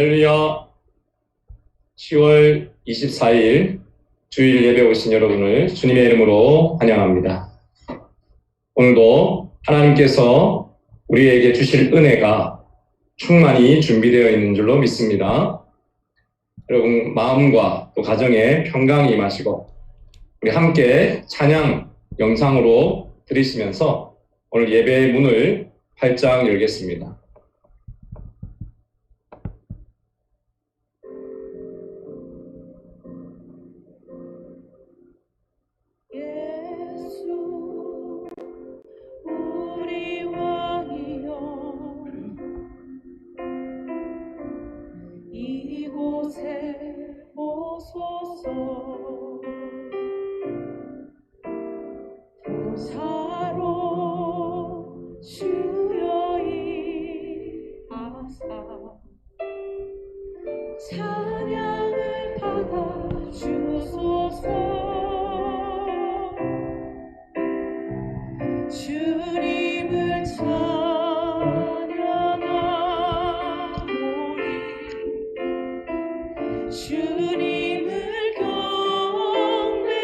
할렐루야. 10월 24일 주일 예배 오신 여러분을 주님의 이름으로 환영합니다. 오늘도 하나님께서 우리에게 주실 은혜가 충만히 준비되어 있는 줄로 믿습니다. 여러분 마음과 또 가정에 평강이 임하시고 우리 함께 찬양 영상으로 들으시면서 오늘 예배의 문을 활짝 열겠습니다. 이곳에 오소서. 보사로 주여 임하사 찬양을 받아 주소서. 주님을 찬양하오니 주님을 경배하오니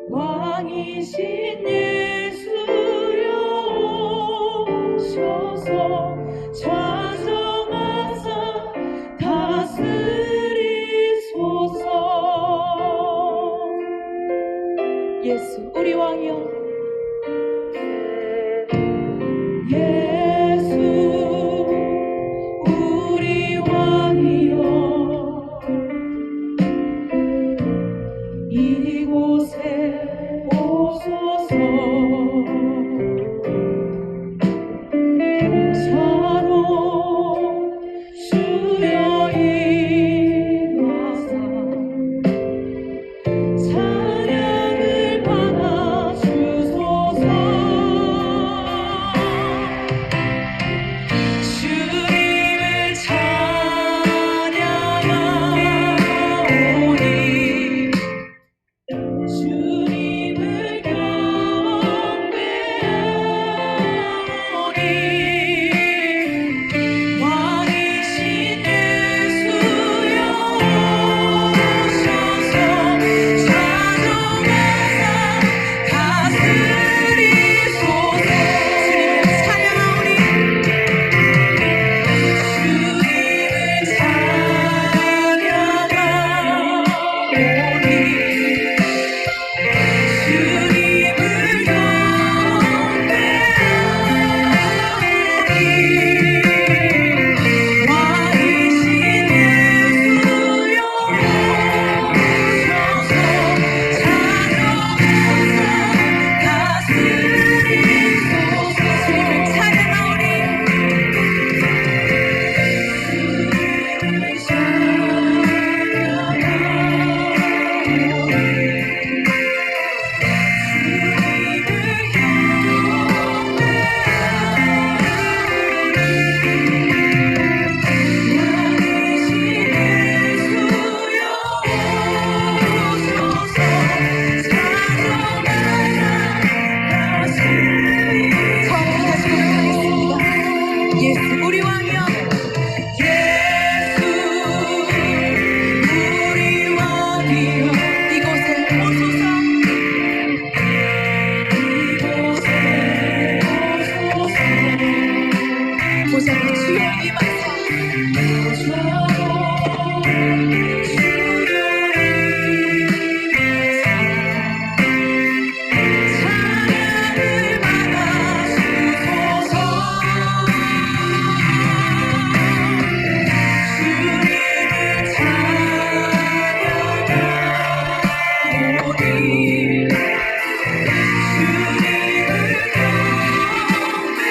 왕이신 예수여 오셔서 좌정하사 다스리소서. 예수 우리 왕이여, 예수 우리 왕이여, 이곳에 오소서. 보사로 주여 임하사 찬양을 받아 주소서. 주님을 찬양하오니 주님을 경배하오니 왕이신 예수여 오셔서 좌정하사 다스리소서. 주님을 찬양하오니 주님을 찬양하오니 주님을 경배하오니 왕이신 예수여 오셔서 찬양하사 다스리소서. 주님을 찬양하오니 주님을 예수 우리 왕이여, 예수 우리 왕이여, 이곳에 오소서. 이곳에 오소서. 보사로 주여 임하사 찬양을 받아 주소서. 주님을 찬양하오니 주님을 경배하오니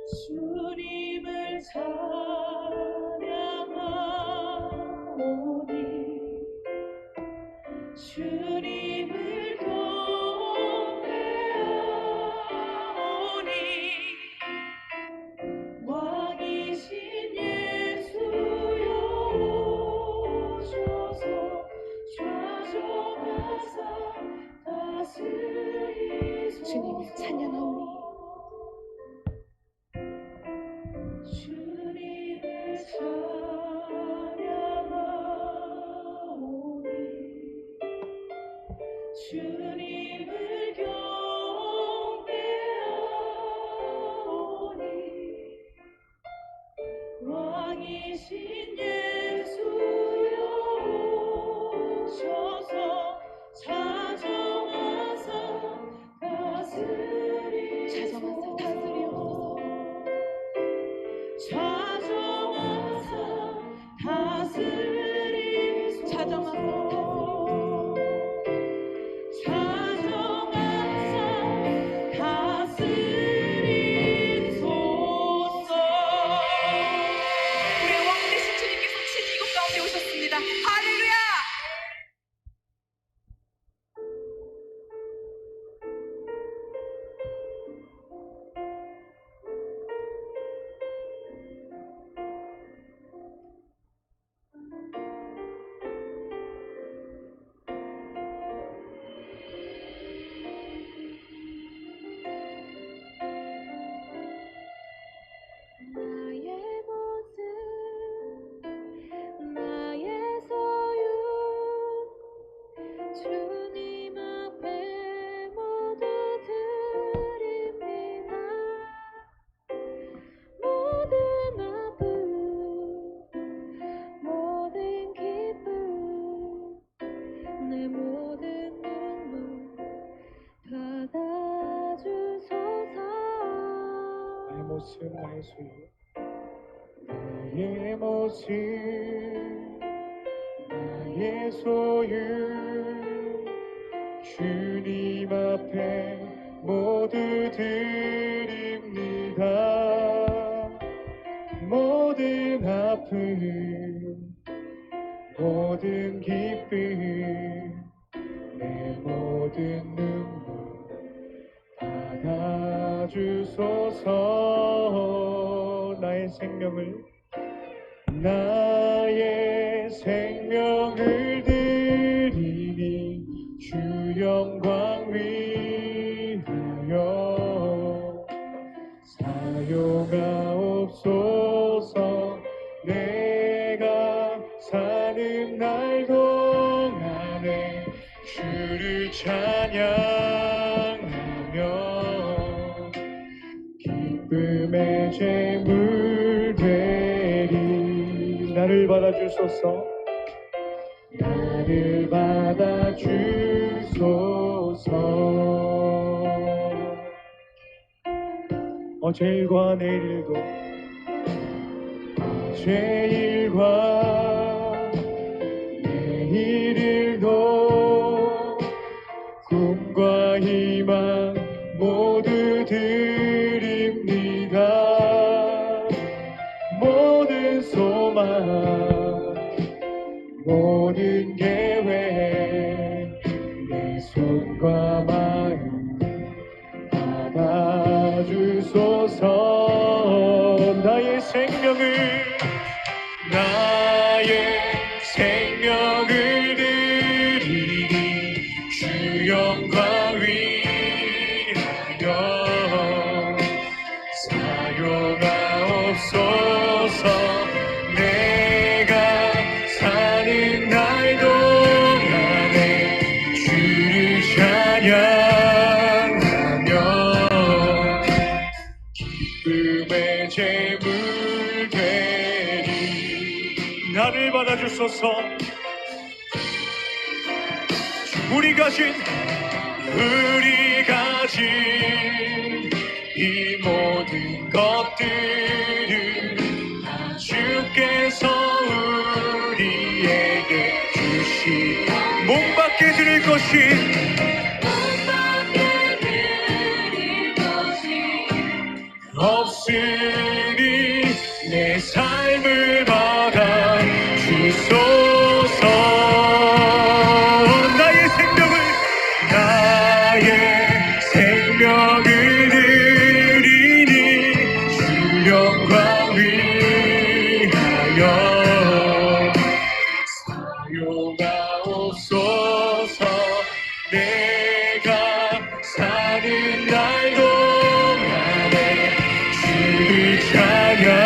주님을 찬양하오니 주님을 경배하오니 왕이신 예수여 오셔서 좌정하사 다스리소서 주님을 찬양하오니 주님을 찬양하오니 주님을 경배하오니 왕이신 예수여 오셔서 자정하사 다스리소서 찾아와서 다스리옵소서. 찾아와서 다스리소서. 우리의 왕 되신 주님께서 친히 이곳 가운데 오셨습니다. 할렐루야. 나의 모습 나의 소유 주님 앞에 모두 드립니다. 모든 아픔 모든 기쁨 내 모든 눈물 받아주소서. 나의 모습 나의 소유 나의 모습 나의 소유 주님 앞에 모두 드립니다. 모든 아픔 모든 기쁨 내 모든 눈물 받아주소서. 나의 생명을 드리니 주 영광 위하여 사용하옵소서. 내가 사는 날 동안에 주를 찬양하며 기쁨의 제물 되리. 나를 받아주소서. 나를 받아주소서. 어제일과 내일도 어제일과 내일도 꿈과 희망 모두 드립니다. 모든 소망 모든 계획 내 손과 마음 받아주소서. 나의 생명을 드리니 주 영광 위하여 사용하옵소서. 내가 사는 날 동안에 주를 찬양하며 기쁨의 제물 되리. 나를 받아주소서. 우리 가진 이 모든 것들을 다 주께서 우리에게 주시. 몸밖에 드릴 것이 없어. 쓰리 내 삶을 받아 주소서. 생명을 드리니 주 영광 위하여 사용하옵소서. 내가 사는 날 동안에 주를 찬양하며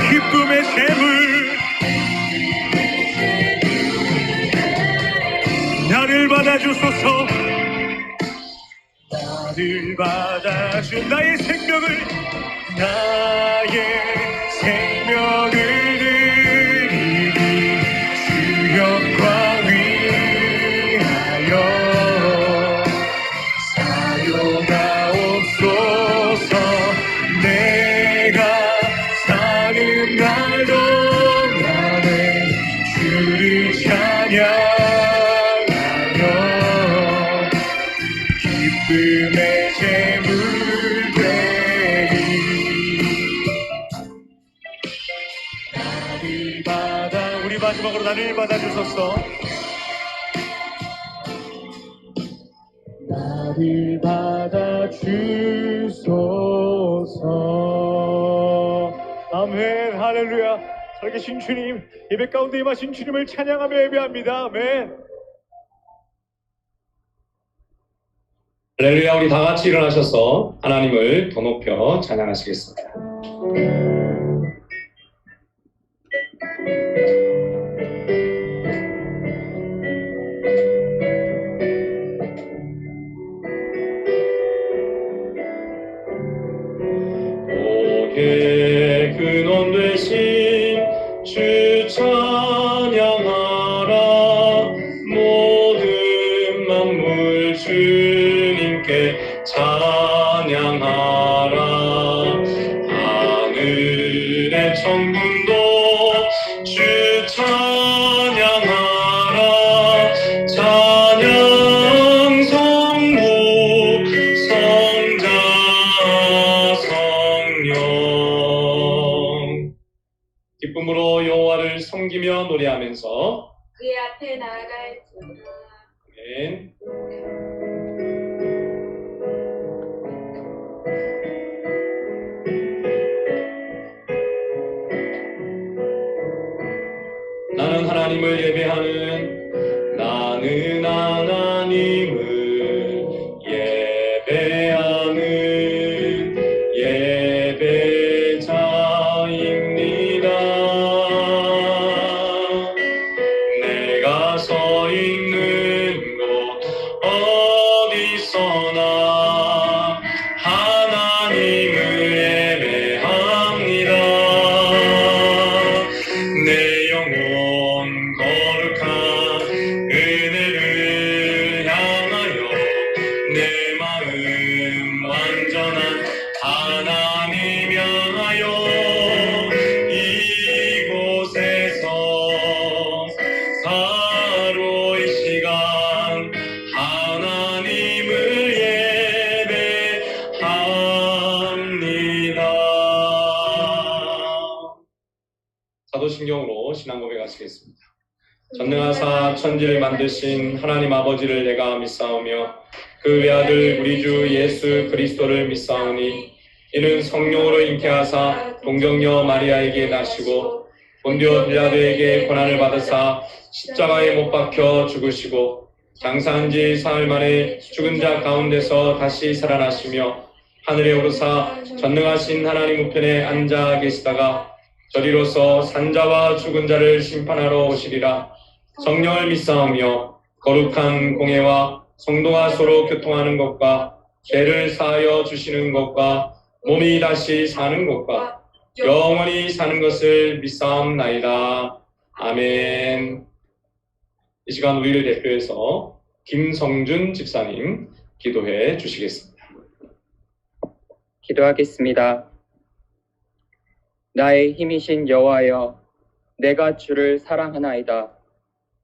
기쁨의 재물 나를 받아주소서. 나를 받아준 나의 생명을 드리니 주 영광 위하여 사용하옵소서. 내가 사는 날 동안에 주를 찬양하며 기쁨의 재물 되리. 나를 받아 우리 마지막으로 나를 받아주소서. 나를 받아주소서. 아멘. 할렐루야. 살아계신 주님, 예배 가운데 임하신 주님을 찬양하며 예배합니다. 아멘. 할렐루야. 우리 다 같이 일어나셔서 하나님을 더 높여 찬양하시겠습니다. 복의 근원 되신 주 찬양하라. 모든 만물 주님께 찬양하라. 하늘의 천군도 주 찬양하라. 찬양 성부 성자 성령. 기쁨으로 여호와를 섬기며 노래하면서 그의 앞에 나아갈지어다. 아멘. 나는 하나님을 예배하는 나는 하나님을 예배하는 예배자입니다. 내가 서 있는 곳 어디서나 하나님을 예배합니다. 내 영혼 거룩한 은혜를 향하여 내 마음 완전한 하나님 향하여 이곳에서 바로 이 시간 하나님을 예배합니다. 사도신경으로 신앙 고백하시겠습니다. 전능하사 천지를 만드신 하나님 아버지를 내가 믿사오며 그 외아들 우리 주 예수 그리스도를 믿사오니 이는 성령으로 잉태하사 동정녀 마리아에게 나시고 본디오 빌라도에게 고난을 받으사 십자가에 못 박혀 죽으시고 장사한 지 사흘 만에 죽은 자 가운데서 다시 살아나시며 하늘에 오르사 전능하신 하나님 우편에 앉아 계시다가 저리로서 산자와 죽은 자를 심판하러 오시리라. 성령을 믿사오며 거룩한 공회와 성도가 서로 교통하는 것과 죄를 사하여 주시는 것과 몸이 다시 사는 것과 영원히 사는 것을 믿사옵나이다. 아멘. 이 시간 우리를 대표해서 김성준 집사님 기도해 주시겠습니다. 기도하겠습니다. 나의 힘이신 여호와여, 내가 주를 사랑하나이다.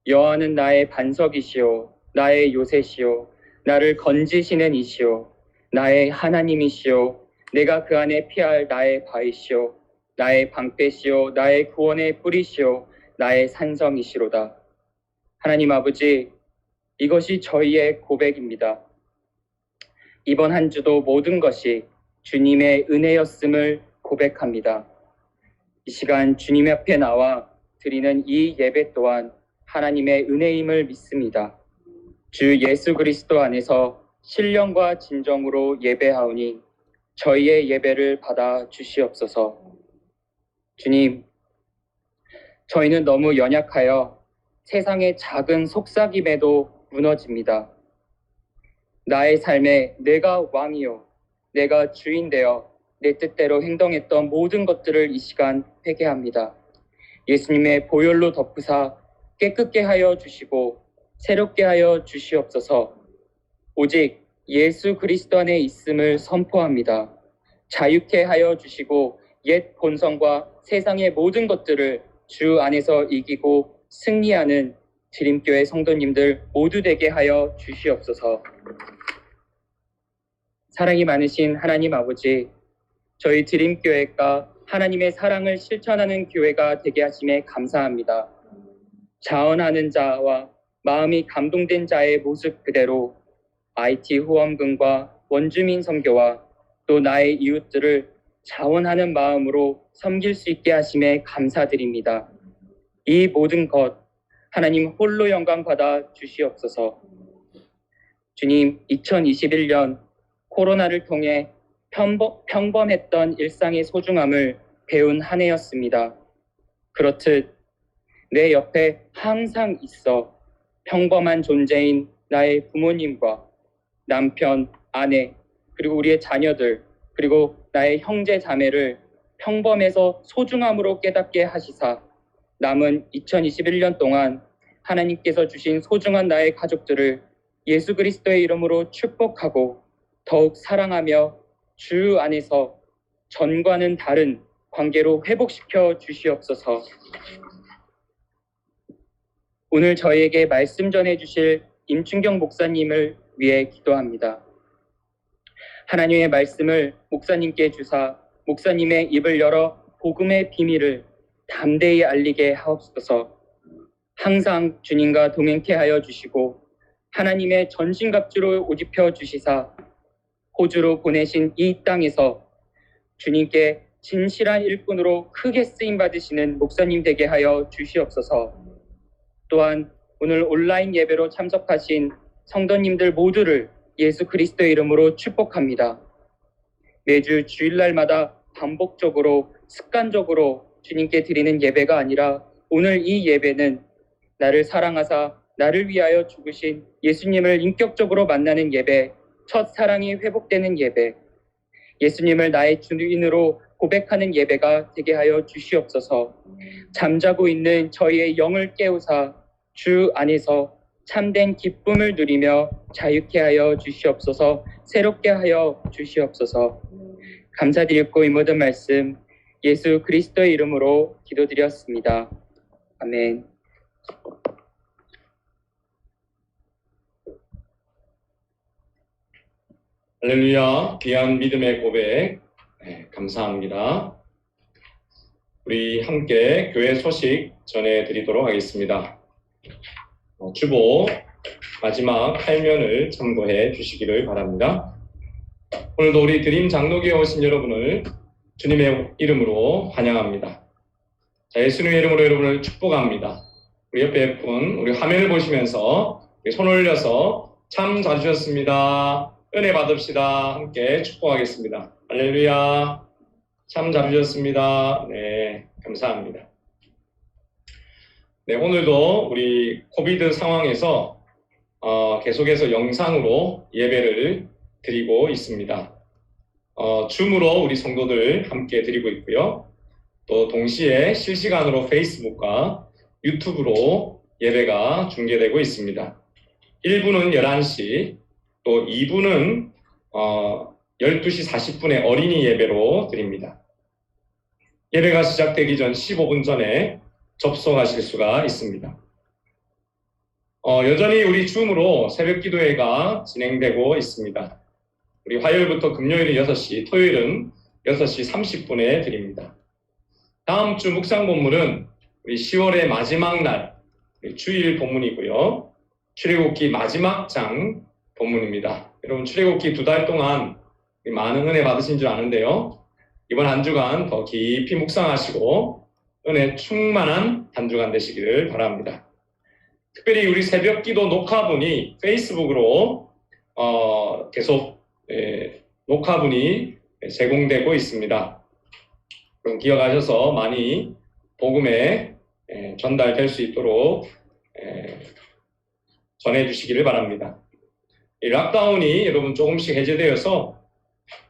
여호와는 나의 반석이시오, 나의 요새시오, 나를 건지시는 이시오, 나의 하나님이시오, 내가 그 안에 피할 나의 바위시오 나의 방패시오 나의 구원의 뿌리시오 나의 산성이시로다. 하나님 아버지, 이것이 저희의 고백입니다. 이번 한 주도 모든 것이 주님의 은혜였음을 고백합니다. 이 시간 주님 앞에 나와 드리는 이 예배 또한 하나님의 은혜임을 믿습니다. 주 예수 그리스도 안에서 신령과 진정으로 예배하오니 저희의 예배를 받아 주시옵소서. 주님, 저희는 너무 연약하여 세상의 작은 속삭임에도 무너집니다. 나의 삶에 내가 왕이요, 내가 주인 되어 내 뜻대로 행동했던 모든 것들을 이 시간 회개합니다. 예수님의 보혈로 덮으사 깨끗게 하여 주시고 새롭게 하여 주시옵소서. 오직 예수 그리스도 안에 있음을 선포합니다. 자유케 하여 주시고 옛 본성과 세상의 모든 것들을 주 안에서 이기고 승리하는 드림교회 성도님들 모두 되게 하여 주시옵소서. 사랑이 많으신 하나님 아버지, 저희 드림교회가 하나님의 사랑을 실천하는 교회가 되게 하심에 감사합니다. 자원하는 자와 마음이 감동된 자의 모습 그대로 IT 후원금과 원주민 선교와 또 나의 이웃들을 자원하는 마음으로 섬길 수 있게 하심에 감사드립니다. 이 모든 것 하나님 홀로 영광 받아 주시옵소서. 주님, 2021년 코로나를 통해 평범했던 일상의 소중함을 배운 한 해였습니다. 그렇듯 내 옆에 항상 있어 평범한 존재인 나의 부모님과 남편, 아내, 그리고 우리의 자녀들, 그리고 나의 형제 자매를 평범해서 소중함으로 깨닫게 하시사 남은 2021년 동안 하나님께서 주신 소중한 나의 가족들을 예수 그리스도의 이름으로 축복하고 더욱 사랑하며 주 안에서 전과는 다른 관계로 회복시켜 주시옵소서. 오늘 저희에게 말씀 전해 주실 임춘경 목사님을 위해 기도합니다. 하나님의 말씀을 목사님께 주사 목사님의 입을 열어 복음의 비밀을 담대히 알리게 하옵소서. 항상 주님과 동행케 하여 주시고 하나님의 전신갑주로 옷 입혀 주시사 호주로 보내신 이 땅에서 주님께 진실한 일꾼으로 크게 쓰임 받으시는 목사님 되게 하여 주시옵소서. 또한 오늘 온라인 예배로 참석하신 성도님들 모두를 예수 그리스도의 이름으로 축복합니다. 매주 주일날마다 반복적으로 습관적으로 주님께 드리는 예배가 아니라 오늘 이 예배는 나를 사랑하사 나를 위하여 죽으신 예수님을 인격적으로 만나는 예배, 첫 사랑이 회복되는 예배, 예수님을 나의 주인으로 고백하는 예배가 되게 하여 주시옵소서. 잠자고 있는 저희의 영을 깨우사 주 안에서 참된 기쁨을 누리며 자유케 하여 주시옵소서. 새롭게 하여 주시옵소서. 감사드렸고 이 모든 말씀 예수 그리스도의 이름으로 기도드렸습니다. 아멘. 할렐루야, 귀한 믿음의 고백 감사합니다. 우리 함께 교회 소식 전해드리도록 하겠습니다. 주보 마지막 화면을 참고해 주시기를 바랍니다. 오늘도 우리 드림 장로교에 오신 여러분을 주님의 이름으로 환영합니다. 자, 예수님의 이름으로 여러분을 축복합니다. 우리 옆에 분, 우리 화면을 보시면서 손 올려서 참 잘해주셨습니다. 은혜 받읍시다. 함께 축복하겠습니다. 할렐루야. 참 잘해주셨습니다. 네, 감사합니다. 네, 오늘도 우리 코비드 상황에서 계속해서 영상으로 예배를 드리고 있습니다. 줌으로 우리 성도들 함께 드리고 있고요. 또 동시에 실시간으로 페이스북과 유튜브로 예배가 중계되고 있습니다. 1부는 11시, 또 2부는 12시 40분에 어린이 예배로 드립니다. 예배가 시작되기 전 15분 전에 접속하실 수가 있습니다. 여전히 우리 줌으로 새벽 기도회가 진행되고 있습니다. 우리 화요일부터 금요일은 6시, 토요일은 6시 30분에 드립니다. 다음 주 묵상 본문은 우리 10월의 마지막 날 주일 본문이고요. 출애굽기 마지막 장 본문입니다. 여러분 출애굽기 2달 동안 많은 은혜 받으신 줄 아는데요. 이번 한 주간 더 깊이 묵상하시고 은혜 충만한 한 주간 되시기를 바랍니다. 특별히 우리 새벽 기도 녹화분이 페이스북으로 계속 녹화분이 제공되고 있습니다. 그럼 기억하셔서 많이 복음에 전달될 수 있도록 전해주시기를 바랍니다. 이 락다운이 여러분 조금씩 해제되어서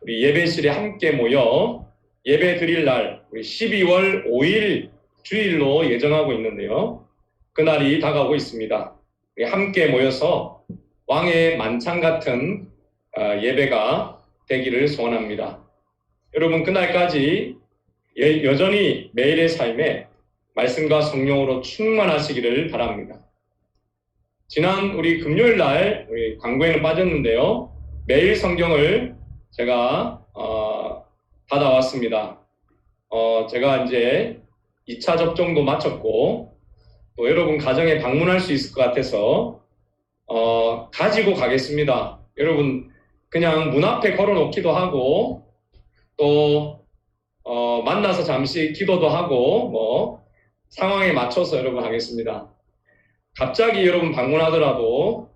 우리 예배실에 함께 모여 예배 드릴 날 우리 12월 5일 주일로 예정하고 있는데요. 그날이 다가오고 있습니다. 우리 함께 모여서 왕의 만찬 같은 예배가 되기를 소원합니다. 여러분 그날까지 여전히 매일의 삶에 말씀과 성령으로 충만하시기를 바랍니다. 지난 우리 금요일 날 우리 광고에는 빠졌는데요. 매일 성경을 제가 받아왔습니다. 제가 이제 2차 접종도 마쳤고 또 여러분 가정에 방문할 수 있을 것 같아서 가지고 가겠습니다. 여러분 그냥 문 앞에 걸어놓기도 하고 또 만나서 잠시 기도도 하고 뭐 상황에 맞춰서 여러분 하겠습니다. 갑자기 여러분 방문하더라도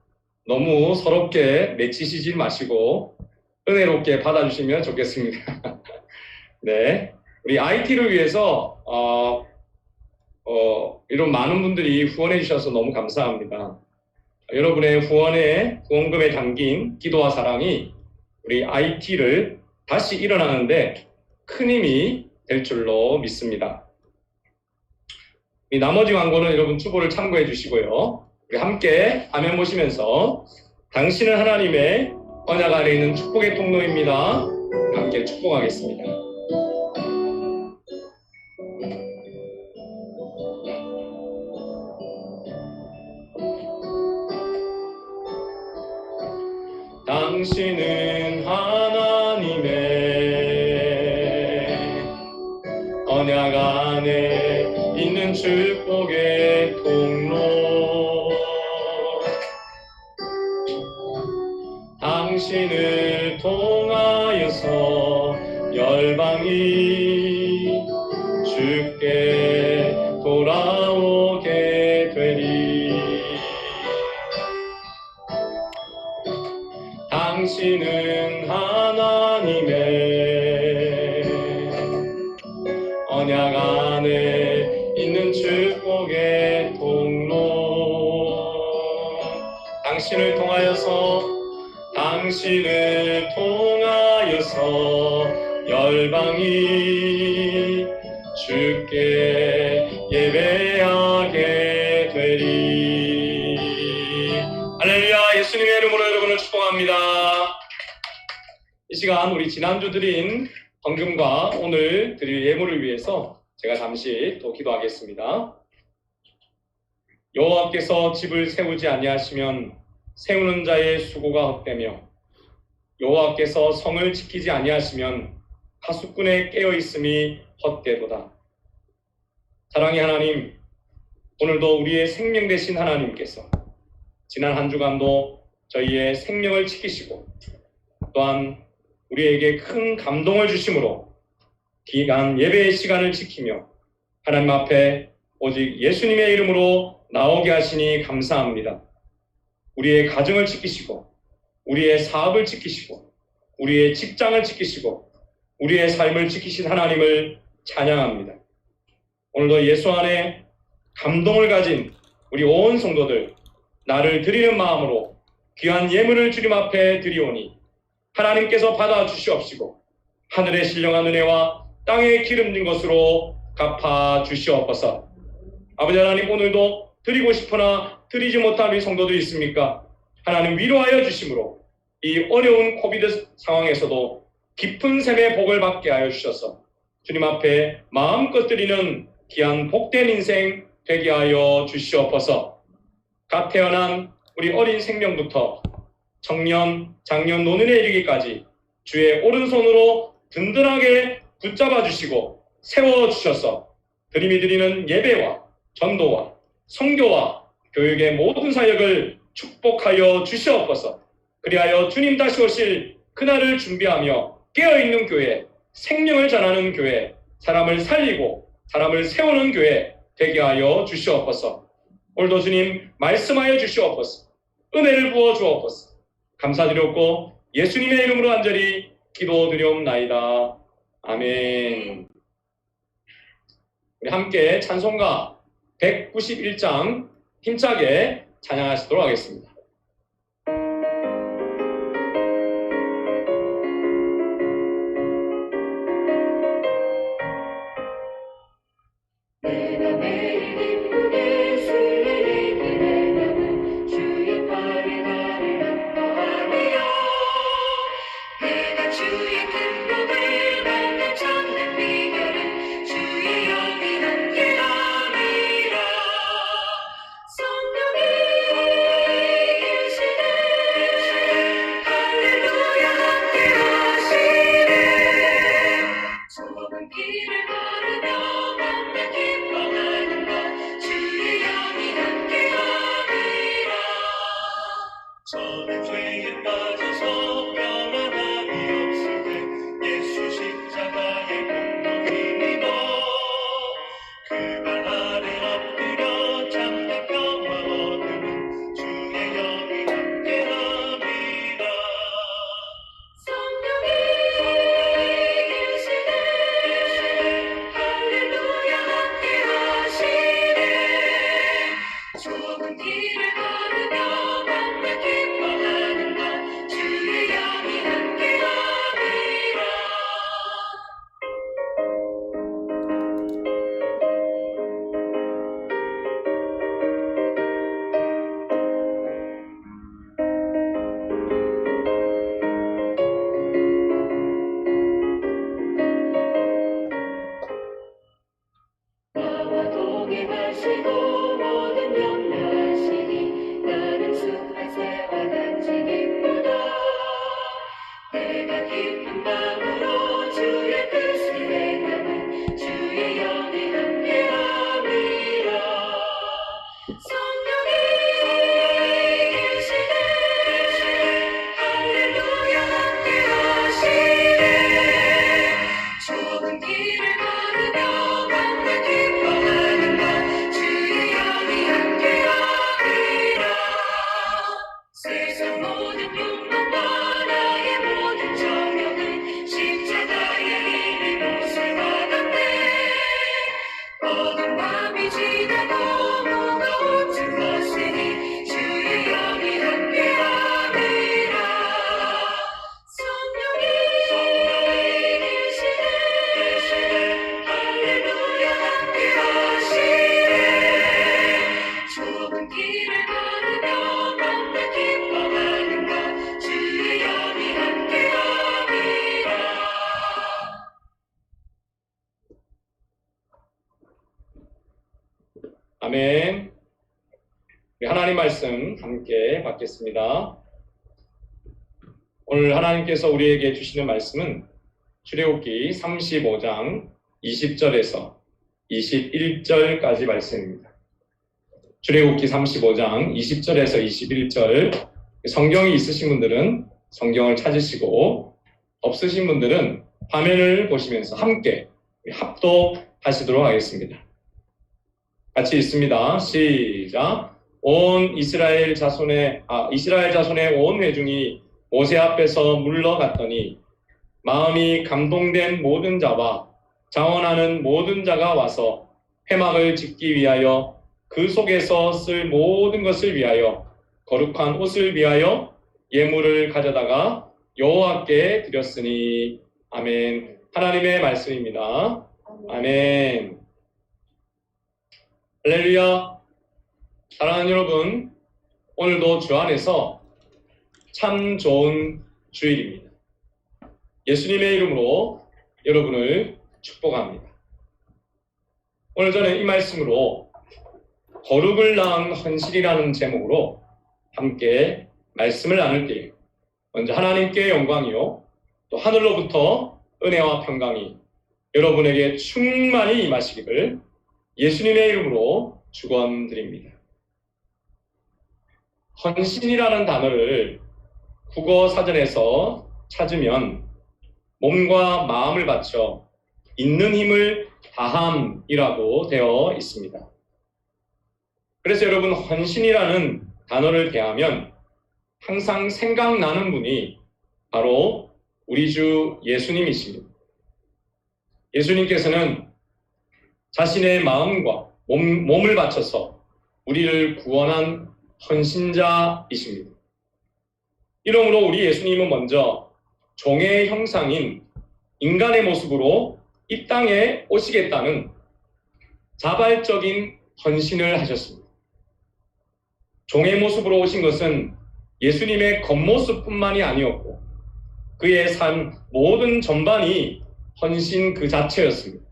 너무 서럽게 맺히시지 마시고 은혜롭게 받아주시면 좋겠습니다. 네, 우리 IT를 위해서 이런 많은 분들이 후원해 주셔서 너무 감사합니다. 여러분의 후원금에 담긴 기도와 사랑이 우리 IT를 다시 일어나는데 큰 힘이 될 줄로 믿습니다. 이 나머지 광고는 여러분 추보를 참고해 주시고요. 우리 함께 화면 보시면서 당신은 하나님의 언약 안에 있는 축복의 통로입니다. 함께 축복하겠습니다. 당신은 하나님의 언약 안에 있는 축복의 통로 당신을 통하여서 열방이 주께 돌아오게 되리 당신은 하나님의 언약 안에 있는 축복의 통로 당신을 통하여서 열방이 주께 예배하게 되리 할렐루야. 예수님의 이름으로 여러분을 축복합니다. 이 시간 우리 지난주 드린 헌금과 오늘 드릴 예물을 위해서 제가 잠시 또 기도하겠습니다. 여호와께서 집을 세우지 아니하시면 세우는 자의 수고가 헛되며 여호와께서 성을 지키지 아니하시면 파수꾼의 깨어있음이 헛되도다. 사랑의 하나님, 오늘도 우리의 생명 되신 하나님께서 지난 한 주간도 저희의 생명을 지키시고 또한 우리에게 큰 감동을 주심으로 기간 예배의 시간을 지키며 하나님 앞에 오직 예수님의 이름으로 나오게 하시니 감사합니다. 우리의 가정을 지키시고 우리의 사업을 지키시고 우리의 직장을 지키시고 우리의 삶을 지키신 하나님을 찬양합니다. 오늘도 예수 안에 감동을 가진 우리 온 성도들 나를 드리는 마음으로 귀한 예물을 주님 앞에 드리오니 하나님께서 받아주시옵시고 하늘의 신령한 은혜와 땅에 기름진 것으로 갚아 주시옵소서. 아버지 하나님, 오늘도 드리고 싶으나 드리지 못한 우리 성도들 있습니까? 하나님 위로하여 주심으로 이 어려운 코비드 상황에서도 깊은 샘의 복을 받게 하여 주셔서 주님 앞에 마음껏 드리는 귀한 복된 인생 되게 하여 주시옵소서. 갓 태어난 우리 어린 생명부터 청년, 장년, 노년에 이르기까지 주의 오른손으로 든든하게 붙잡아 주시고 세워주셔서 드림이 드리는 예배와 전도와 선교와 교육의 모든 사역을 축복하여 주시옵소서. 그리하여 주님 다시 오실 그날을 준비하며 깨어있는 교회, 생명을 전하는 교회, 사람을 살리고 사람을 세우는 교회 되게 하여 주시옵소서. 오늘도 주님 말씀하여 주시옵소서. 은혜를 부어 주옵소서. 감사드렸고 예수님의 이름으로 간절히 기도드리옵나이다. 아멘. 우리 함께 찬송가 191장 힘차게 찬양하시도록 하겠습니다. 내가 매일 기쁘게 술래를 기대려는 주의 팔에 나를 안보하며 내가 주의 큰 복을 받는 참된 비결은 주의 영이 함께함이라. 성령이 계시네 할렐루야 함께하시네. 좁은 길을 걸으며 만나 기뻐하는 것 주의 영이 함께함이라. 저는 죄에 빠져서 평안함이 없을 때 예수 십자가의 공로를 믿어 그발 아래 엎드려 참된 평화 얻으면 주의 영이 함께함이라. 성령이 계시네 할렐루야 함께하시네. 좁은 길을 걸으며 만나 기뻐하는 것 주의 영이 함께함이라. 나와 동행하시고 모든 염려하시니 나는 숲의 새와 같이 기쁘다. 내가 기쁜 마음으로 주의 뜻을 행하면 주의 영이 함께함이라. 성령이 계시네 할렐루야 함께하시네. 좁은 길을 걸으며 만나 기뻐하는 것 주의 영이 함께함이라. 세상 모든 욕망과 나의 모든 정욕은 십자가의 힘이 못을 받았네. 모든 밤이 지나고 무거운 짐 벗으니 주의 영이 함께함이라. 성령이 계시네 할렐루야 함께하시네. 좁은 길을 걸으며 만나 기뻐하는 것 주의 영이 함께함이라. 아멘. 우리 하나님 말씀 함께 받겠습니다. 오늘 하나님께서 우리에게 주시는 말씀은 출애굽기 35장 20절에서 21절까지 말씀입니다. 출애굽기 35장 20절에서 21절, 성경이 있으신 분들은 성경을 찾으시고 없으신 분들은 화면을 보시면서 함께 합독하시도록 하겠습니다. 같이 있습니다. 시작. 온 이스라엘 자손의 온 회중이 모세 앞에서 물러갔더니 마음이 감동된 모든 자와 자원하는 모든 자가 와서 회막을 짓기 위하여 그 속에서 쓸 모든 것을 위하여 거룩한 옷을 위하여 예물을 가져다가 여호와께 드렸으니. 아멘. 하나님의 말씀입니다. 아멘. 할렐루야. 사랑하는 여러분, 오늘도 주 안에서 참 좋은 주일입니다. 예수님의 이름으로 여러분을 축복합니다. 오늘 저는 이 말씀으로 거룩을 낳은 헌신이라는 제목으로 함께 말씀을 나눌게요. 먼저 하나님께 영광이요 또 하늘로부터 은혜와 평강이 여러분에게 충만히 임하시기를 예수님의 이름으로 축원드립니다. 헌신이라는 단어를 국어 사전에서 찾으면 몸과 마음을 바쳐 있는 힘을 다함이라고 되어 있습니다. 그래서 여러분, 헌신이라는 단어를 대하면 항상 생각나는 분이 바로 우리 주 예수님이십니다. 예수님께서는 자신의 마음과 몸을 바쳐서 우리를 구원한 헌신자이십니다. 이러므로 우리 예수님은 먼저 종의 형상인 인간의 모습으로 이 땅에 오시겠다는 자발적인 헌신을 하셨습니다. 종의 모습으로 오신 것은 예수님의 겉모습뿐만이 아니었고 그의 삶 모든 전반이 헌신 그 자체였습니다.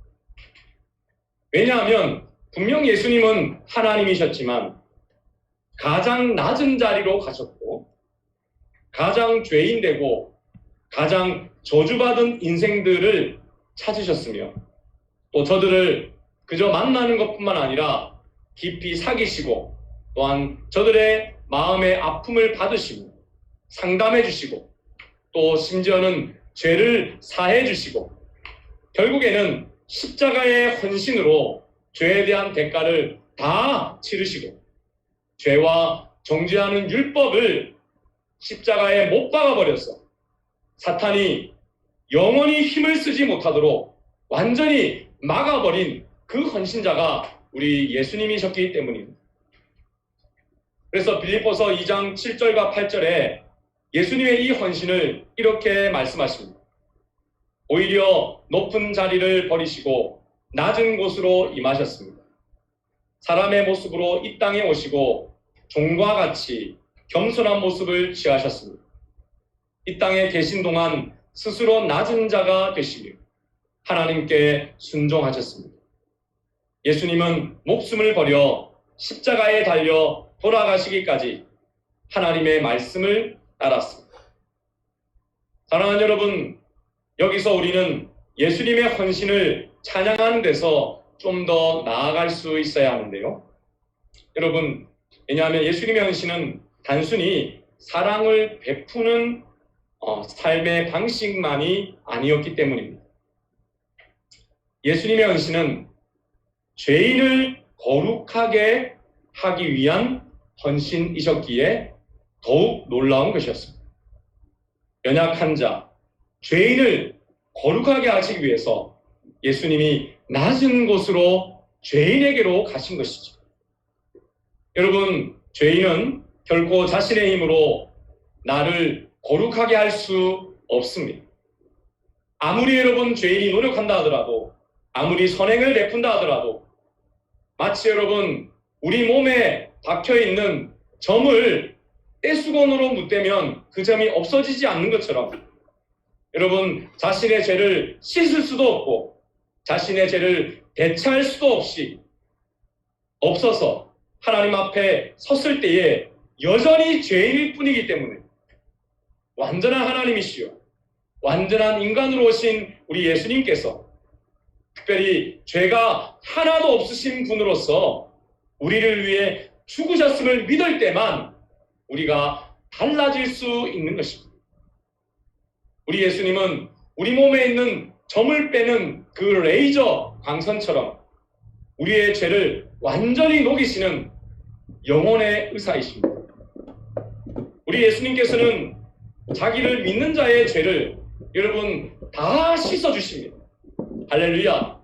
왜냐하면 분명 예수님은 하나님이셨지만 가장 낮은 자리로 가셨고 가장 죄인되고 가장 저주받은 인생들을 찾으셨으며 또 저들을 그저 만나는 것뿐만 아니라 깊이 사귀시고 또한 저들의 마음의 아픔을 받으시고 상담해 주시고 또 심지어는 죄를 사해 주시고 결국에는 십자가의 헌신으로 죄에 대한 대가를 다 치르시고 죄와 정죄하는 율법을 십자가에 못 박아버렸어. 사탄이 영원히 힘을 쓰지 못하도록 완전히 막아버린 그 헌신자가 우리 예수님이셨기 때문입니다. 그래서 빌립보서 2장 7절과 8절에 예수님의 이 헌신을 이렇게 말씀하십니다. 오히려 높은 자리를 버리시고 낮은 곳으로 임하셨습니다. 사람의 모습으로 이 땅에 오시고 종과 같이 겸손한 모습을 취하셨습니다. 이 땅에 계신 동안 스스로 낮은 자가 되시며 하나님께 순종하셨습니다. 예수님은 목숨을 버려 십자가에 달려 돌아가시기까지 하나님의 말씀을 따랐습니다. 사랑하는 여러분, 여기서 우리는 예수님의 헌신을 찬양하는 데서 좀 더 나아갈 수 있어야 하는데요. 여러분, 왜냐하면 예수님의 헌신은 단순히 사랑을 베푸는 삶의 방식만이 아니었기 때문입니다. 예수님의 헌신은 죄인을 거룩하게 하기 위한 헌신이셨기에 더욱 놀라운 것이었습니다. 연약한 자, 죄인을 거룩하게 하시기 위해서 예수님이 낮은 곳으로 죄인에게로 가신 것이죠. 여러분, 죄인은 결코 자신의 힘으로 나를 거룩하게 할 수 없습니다. 아무리 여러분 죄인이 노력한다 하더라도, 아무리 선행을 베푼다 하더라도, 마치 여러분 우리 몸에 박혀있는 점을 떼수건으로 문대면 그 점이 없어지지 않는 것처럼 여러분 자신의 죄를 씻을 수도 없고 자신의 죄를 대체할 수도 없어서 하나님 앞에 섰을 때에 여전히 죄인일 뿐이기 때문에 완전한 하나님이시요 완전한 인간으로 오신 우리 예수님께서 특별히 죄가 하나도 없으신 분으로서 우리를 위해 죽으셨음을 믿을 때만 우리가 달라질 수 있는 것입니다. 우리 예수님은 우리 몸에 있는 점을 빼는 그 레이저 광선처럼 우리의 죄를 완전히 녹이시는 영혼의 의사이십니다. 우리 예수님께서는 자기를 믿는 자의 죄를 여러분 다 씻어주십니다. 할렐루야.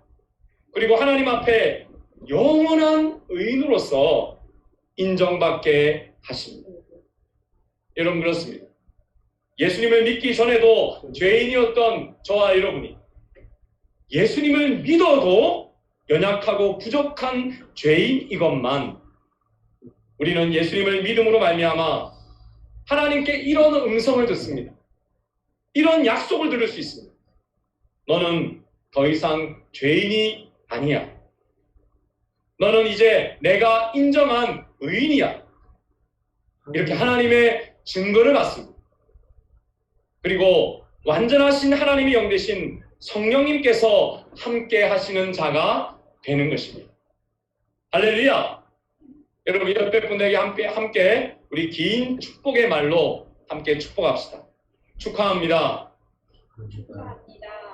그리고 하나님 앞에 영원한 의인으로서 인정받게 하십니다. 여러분 그렇습니다. 예수님을 믿기 전에도 죄인이었던 저와 여러분이 예수님을 믿어도 연약하고 부족한 죄인이것만 우리는 예수님을 믿음으로 말미암아 하나님께 이런 음성을 듣습니다. 이런 약속을 들을 수 있습니다. 너는 더 이상 죄인이 아니야. 너는 이제 내가 인정한 의인이야. 이렇게 하나님의 증거를 받습니다. 그리고 완전하신 하나님의 영 되신 성령님께서 함께 하시는 자가 되는 것입니다. 할렐루야! 여러분 옆에 분들에게 함께 우리 긴 축복의 말로 함께 축복합시다. 축하합니다.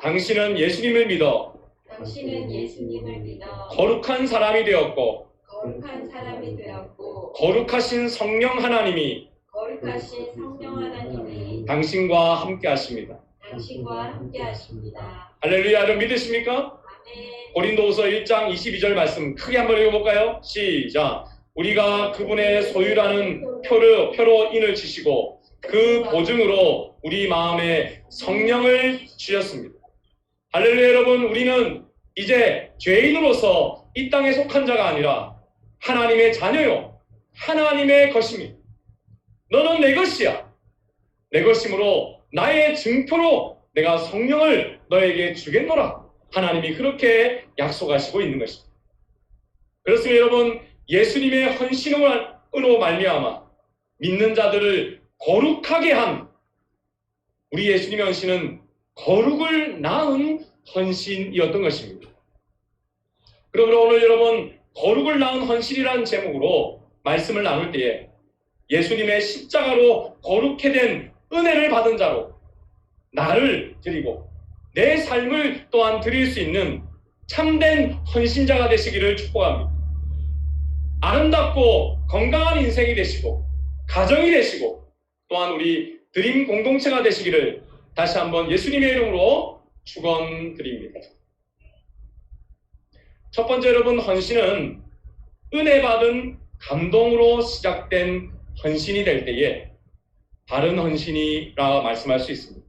당신은 예수님을 믿어 당신은 예수님을 믿어 거룩한 사람이 되었고 거룩한 사람이 되었고 거룩하신 성령 하나님이 거룩하신 성령 하나님이 당신과 함께 하십니다. 당신과 함께 하십니다. 할렐루야. 여러분 믿으십니까? 아멘. 고린도후서 1장 22절 말씀 크게 한번 읽어볼까요? 시작. 우리가 그분의 소유라는 표로 인을 치시고 그 보증으로 우리 마음에 성령을 주셨습니다. 할렐루야. 여러분 우리는 이제 죄인으로서 이 땅에 속한 자가 아니라 하나님의 자녀요 하나님의 것입니다. 너는 내 것이야. 내 것이므로 나의 증표로 내가 성령을 너에게 주겠노라. 하나님이 그렇게 약속하시고 있는 것입니다. 그렇습니다. 여러분 예수님의 헌신으로 말미암아 믿는 자들을 거룩하게 한 우리 예수님의 헌신은 거룩을 낳은 헌신이었던 것입니다. 그러므로 오늘 여러분 거룩을 낳은 헌신이라는 제목으로 말씀을 나눌 때에 예수님의 십자가로 거룩해 된 은혜를 받은 자로 나를 드리고 내 삶을 또한 드릴 수 있는 참된 헌신자가 되시기를 축복합니다. 아름답고 건강한 인생이 되시고 가정이 되시고 또한 우리 드림 공동체가 되시기를 다시 한번 예수님의 이름으로 축원드립니다. 첫 번째 여러분 헌신은 은혜 받은 감동으로 시작된 헌신이 될 때에 바른 헌신이라 말씀할 수 있습니다.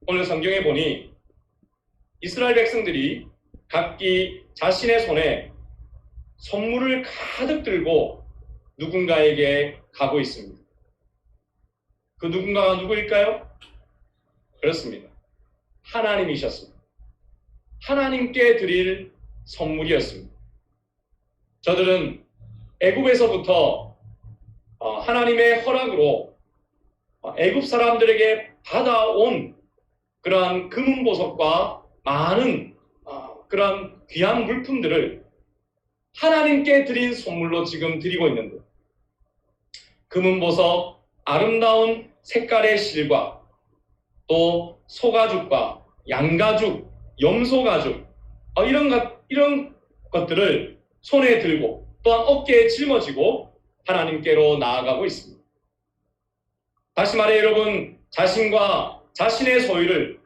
오늘 성경에 보니 이스라엘 백성들이 각기 자신의 손에 선물을 가득 들고 누군가에게 가고 있습니다. 그 누군가가 누구일까요? 그렇습니다. 하나님이셨습니다. 하나님께 드릴 선물이었습니다. 저들은 애굽에서부터 하나님의 허락으로 애굽 사람들에게 받아온 그러한 금은보석과 많은 그러한 귀한 물품들을 하나님께 드린 선물로 지금 드리고 있는데 금은보석, 아름다운 색깔의 실과 또 소가죽과 양가죽, 염소가죽 이런 것들을 손에 들고 또한 어깨에 짊어지고 하나님께로 나아가고 있습니다. 다시 말해 여러분 자신과 자신의 소유를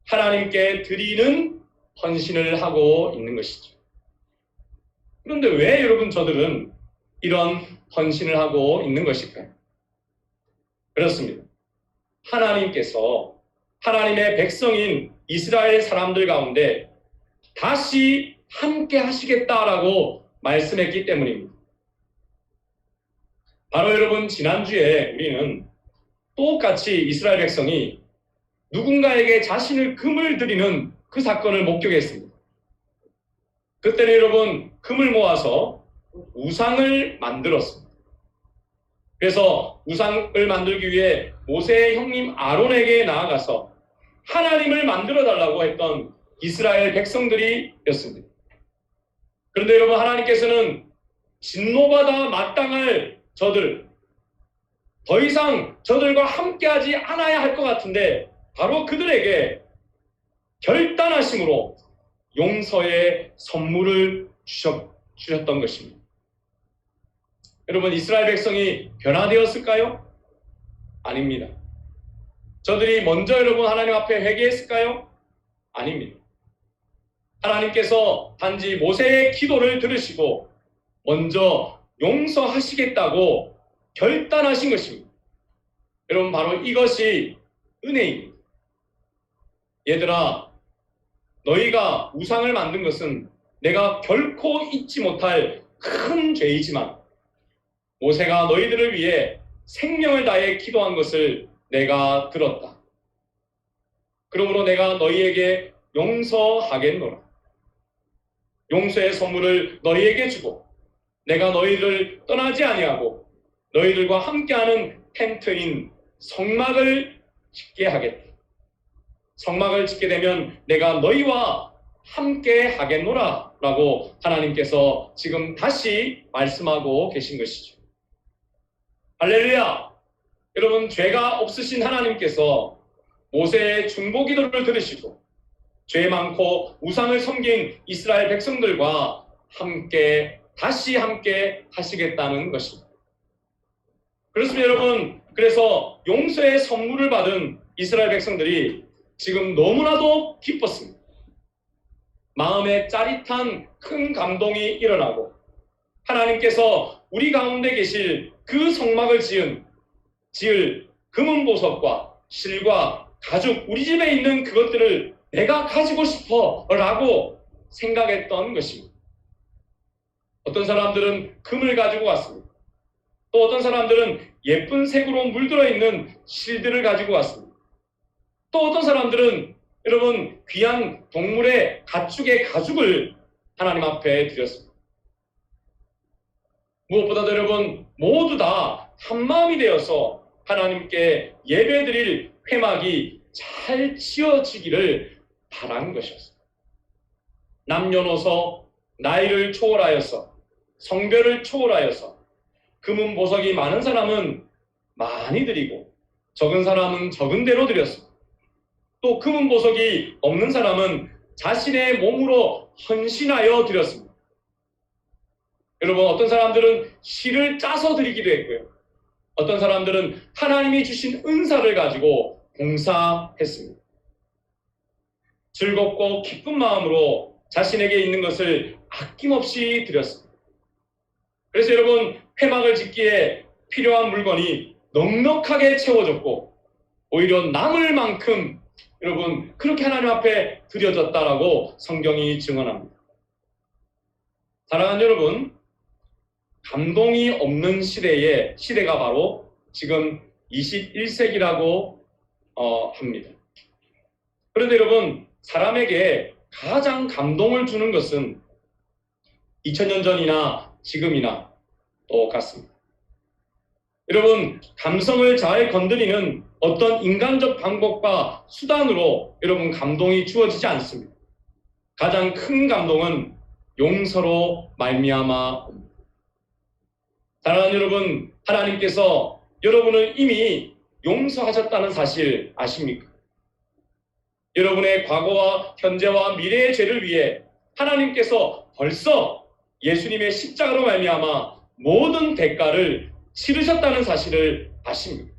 하나님께 드리는 헌신을 하고 있는 것이죠. 그런데 왜 여러분 저들은 이런 헌신을 하고 있는 것일까요? 그렇습니다. 하나님께서 하나님의 백성인 이스라엘 사람들 가운데 다시 함께 하시겠다라고 말씀했기 때문입니다. 바로 여러분 지난주에 우리는 똑같이 이스라엘 백성이 누군가에게 자신을 금을 드리는 그 사건을 목격했습니다. 그때는 여러분 금을 모아서 우상을 만들었습니다. 그래서 우상을 만들기 위해 모세의 형님 아론에게 나아가서 하나님을 만들어 달라고 했던 이스라엘 백성들이었습니다. 그런데 여러분 하나님께서는 진노받아 마땅할 저들 더 이상 저들과 함께하지 않아야 할 것 같은데 바로 그들에게 결단하심으로 용서의 선물을 주셨던 것입니다. 여러분 이스라엘 백성이 변화되었을까요? 아닙니다. 저들이 먼저 여러분 하나님 앞에 회개했을까요? 아닙니다. 하나님께서 단지 모세의 기도를 들으시고 먼저 용서하시겠다고 결단하신 것입니다. 여러분 바로 이것이 은혜입니다. 얘들아 너희가 우상을 만든 것은 내가 결코 잊지 못할 큰 죄이지만 모세가 너희들을 위해 생명을 다해 기도한 것을 내가 들었다. 그러므로 내가 너희에게 용서하겠노라. 용서의 선물을 너희에게 주고 내가 너희를 떠나지 아니하고 너희들과 함께하는 텐트인 성막을 짓게 하겠다. 성막을 짓게 되면 내가 너희와 함께 하겠노라 라고 하나님께서 지금 다시 말씀하고 계신 것이죠. 할렐루야! 여러분, 죄가 없으신 하나님께서 모세의 중보기도를 들으시고 죄 많고 우상을 섬긴 이스라엘 백성들과 다시 함께 하시겠다는 것입니다. 그렇습니다, 여러분. 그래서 용서의 선물을 받은 이스라엘 백성들이 지금 너무나도 기뻤습니다. 마음에 짜릿한 큰 감동이 일어나고 하나님께서 우리 가운데 계실 그 성막을 지을 금은 보석과 실과 가죽, 우리 집에 있는 그것들을 내가 가지고 싶어 라고 생각했던 것입니다. 어떤 사람들은 금을 가지고 왔습니다. 또 어떤 사람들은 예쁜 색으로 물들어 있는 실들을 가지고 왔습니다. 또 어떤 사람들은 여러분 귀한 동물의 가축의 가죽을 하나님 앞에 드렸습니다. 무엇보다도 여러분 모두 다 한마음이 되어서 하나님께 예배드릴 회막이 잘 치어지기를 바라는 것이었습니다. 남녀노소 나이를 초월하여서 성별을 초월하여서 금은 보석이 많은 사람은 많이 드리고 적은 사람은 적은 대로 드렸습니다. 또 금은 보석이 없는 사람은 자신의 몸으로 헌신하여 드렸습니다. 여러분, 어떤 사람들은 실을 짜서 드리기도 했고요. 어떤 사람들은 하나님이 주신 은사를 가지고 봉사했습니다. 즐겁고 기쁜 마음으로 자신에게 있는 것을 아낌없이 드렸습니다. 그래서 여러분, 회막을 짓기에 필요한 물건이 넉넉하게 채워졌고 오히려 남을 만큼 여러분 그렇게 하나님 앞에 드려졌다라고 성경이 증언합니다. 사랑하는 여러분, 감동이 없는 시대가 바로 지금 21세기라고 합니다. 그런데 여러분, 사람에게 가장 감동을 주는 것은 2000년 전이나 지금이나 똑같습니다. 여러분, 감성을 잘 건드리는 어떤 인간적 방법과 수단으로 여러분 감동이 주어지지 않습니다. 가장 큰 감동은 용서로 말미암아 옵니다. 사랑하는 여러분, 하나님께서 여러분을 이미 용서하셨다는 사실 아십니까? 여러분의 과거와 현재와 미래의 죄를 위해 하나님께서 벌써 예수님의 십자가로 말미암아 모든 대가를 치르셨다는 사실을 아십니다.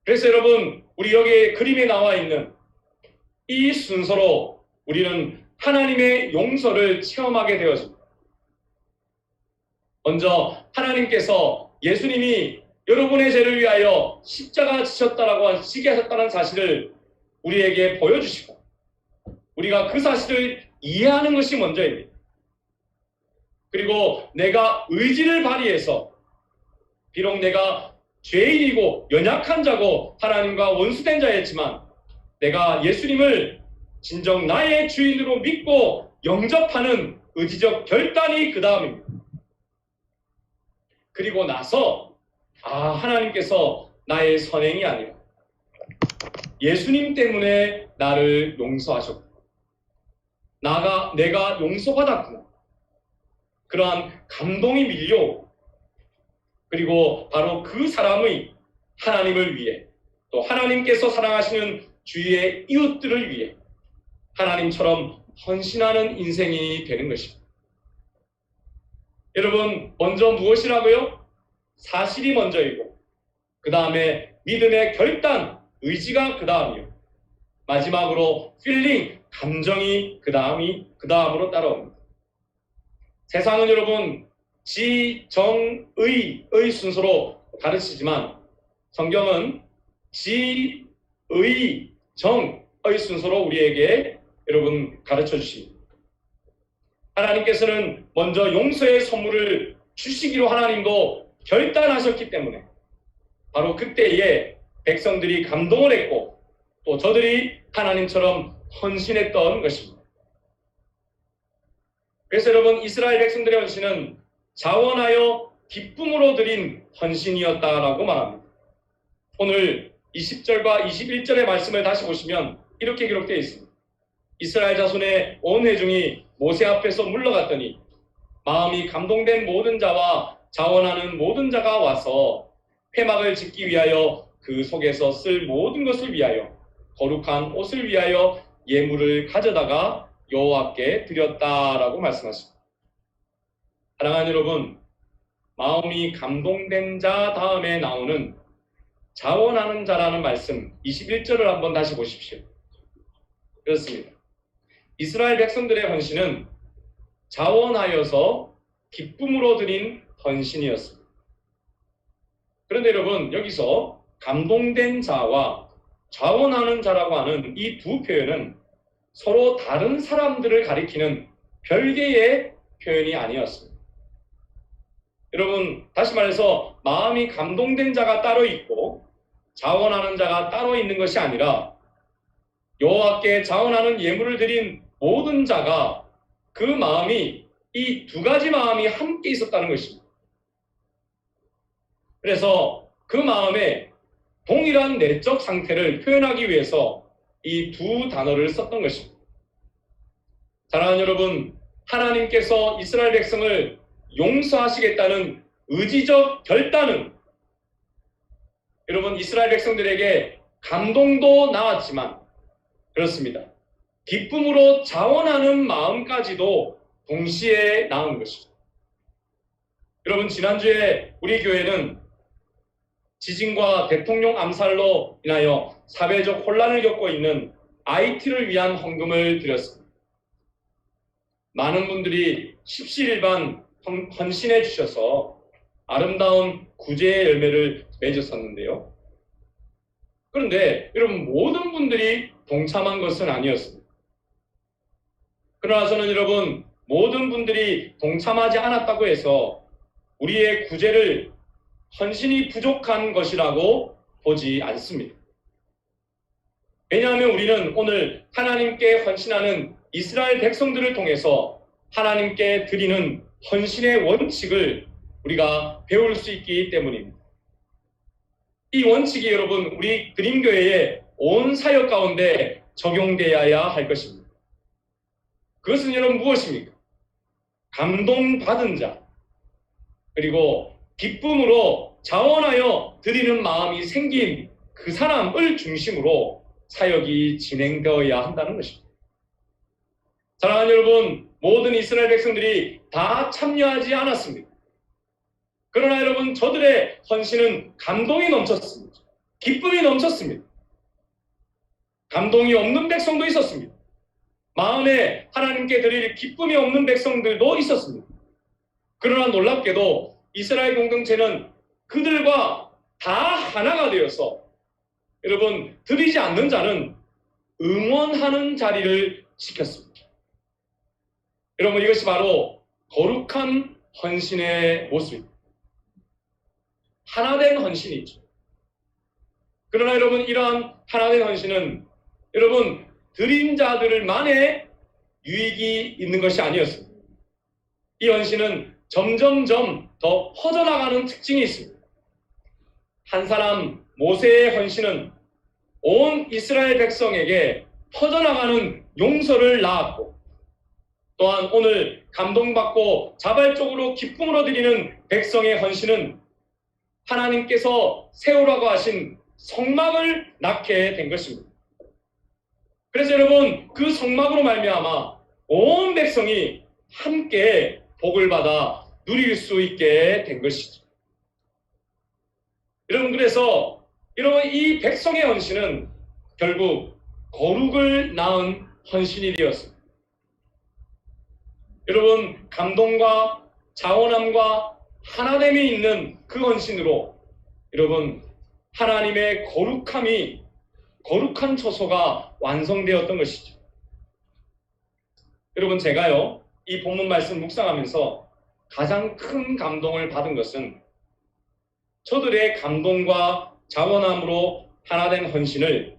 그래서 여러분, 우리 여기 그림에 나와 있는 이 순서로 우리는 하나님의 용서를 체험하게 되어집니다. 먼저 하나님께서 예수님이 여러분의 죄를 위하여 십자가 지게 하셨다는 사실을 우리에게 보여주시고 우리가 그 사실을 이해하는 것이 먼저입니다. 그리고 내가 의지를 발휘해서 비록 내가 죄인이고 연약한 자고 하나님과 원수된 자였지만 내가 예수님을 진정 나의 주인으로 믿고 영접하는 의지적 결단이 그 다음입니다. 그리고 나서 하나님께서 나의 선행이 아니라 예수님 때문에 나를 용서하셨고 내가 용서받았구나. 그러한 감동이 밀려오고 그리고 바로 그 사람의 하나님을 위해 또 하나님께서 사랑하시는 주위의 이웃들을 위해 하나님처럼 헌신하는 인생이 되는 것입니다. 여러분, 먼저 무엇이라고요? 사실이 먼저이고 그 다음에 믿음의 결단, 의지가 그 다음이요. 마지막으로 필링, 감정이 그 다음으로 따라옵니다. 세상은 여러분 지, 정, 의의 순서로 가르치지만 성경은 지, 의, 정의 순서로 우리에게 여러분 가르쳐 주십니다. 하나님께서는 먼저 용서의 선물을 주시기로 하나님도 결단하셨기 때문에 바로 그때에 백성들이 감동을 했고 또 저들이 하나님처럼 헌신했던 것입니다. 그래서 여러분, 이스라엘 백성들의 헌신은 자원하여 기쁨으로 드린 헌신이었다라고 말합니다. 오늘 20절과 21절의 말씀을 다시 보시면 이렇게 기록되어 있습니다. 이스라엘 자손의 온 회중이 모세 앞에서 물러갔더니 마음이 감동된 모든 자와 자원하는 모든 자가 와서 회막을 짓기 위하여 그 속에서 쓸 모든 것을 위하여 거룩한 옷을 위하여 예물을 가져다가 여호와께 드렸다라고 말씀하십니다. 사랑하는 여러분, 마음이 감동된 자 다음에 나오는 자원하는 자라는 말씀 21절을 한번 다시 보십시오. 그렇습니다. 이스라엘 백성들의 헌신은 자원하여서 기쁨으로 드린 헌신이었습니다. 그런데 여러분, 여기서 감동된 자와 자원하는 자라고 하는 이 두 표현은 서로 다른 사람들을 가리키는 별개의 표현이 아니었습니다. 여러분, 다시 말해서 마음이 감동된 자가 따로 있고 자원하는 자가 따로 있는 것이 아니라 여호와께 자원하는 예물을 드린 모든 자가 그 마음이 이 두 가지 마음이 함께 있었다는 것입니다. 그래서 그 마음에 동일한 내적 상태를 표현하기 위해서 이 두 단어를 썼던 것입니다. 사랑하는 여러분, 하나님께서 이스라엘 백성을 용서하시겠다는 의지적 결단은 여러분 이스라엘 백성들에게 감동도 나왔지만 그렇습니다. 기쁨으로 자원하는 마음까지도 동시에 나온 것입니다. 여러분, 지난주에 우리 교회는 지진과 대통령 암살로 인하여 사회적 혼란을 겪고 있는 IT를 위한 헌금을 드렸습니다. 많은 분들이 십시일반 헌신해 주셔서 아름다운 구제의 열매를 맺었었는데요. 그런데 여러분, 모든 분들이 동참한 것은 아니었습니다. 그러나 저는 여러분, 모든 분들이 동참하지 않았다고 해서 우리의 구제를 헌신이 부족한 것이라고 보지 않습니다. 왜냐하면 우리는 오늘 하나님께 헌신하는 이스라엘 백성들을 통해서 하나님께 드리는 헌신의 원칙을 우리가 배울 수 있기 때문입니다. 이 원칙이 여러분 우리 드림교회의 온 사역 가운데 적용되어야 할 것입니다. 그것은 여러분 무엇입니까? 감동받은 자, 그리고 기쁨으로 자원하여 드리는 마음이 생긴 그 사람을 중심으로 사역이 진행되어야 한다는 것입니다. 사랑하는 여러분, 모든 이스라엘 백성들이 다 참여하지 않았습니다. 그러나 여러분, 저들의 헌신은 감동이 넘쳤습니다. 기쁨이 넘쳤습니다. 감동이 없는 백성도 있었습니다. 마음에 하나님께 드릴 기쁨이 없는 백성들도 있었습니다. 그러나 놀랍게도 이스라엘 공동체는 그들과 다 하나가 되어서 여러분, 드리지 않는 자는 응원하는 자리를 지켰습니다. 여러분, 이것이 바로 거룩한 헌신의 모습입니다. 하나된 헌신이죠. 그러나 여러분, 이러한 하나된 헌신은 여러분 드린 자들만의 유익이 있는 것이 아니었습니다. 이 헌신은 점점점 더 퍼져나가는 특징이 있습니다. 한 사람 모세의 헌신은 온 이스라엘 백성에게 퍼져나가는 용서를 낳았고, 또한 오늘 감동받고 자발적으로 기쁨으로 드리는 백성의 헌신은 하나님께서 세우라고 하신 성막을 낳게 된 것입니다. 그래서 여러분, 그 성막으로 말미암아 온 백성이 함께 복을 받아 누릴 수 있게 된 것이죠. 여러분, 그래서 여러분, 이 백성의 헌신은 결국 거룩을 낳은 헌신이 되었습니다. 여러분, 감동과 자원함과 하나됨이 있는 그 헌신으로 여러분, 하나님의 거룩한 처소가 완성되었던 것이죠. 여러분, 제가요, 이 본문 말씀 묵상하면서 가장 큰 감동을 받은 것은 저들의 감동과 자원함으로 하나된 헌신을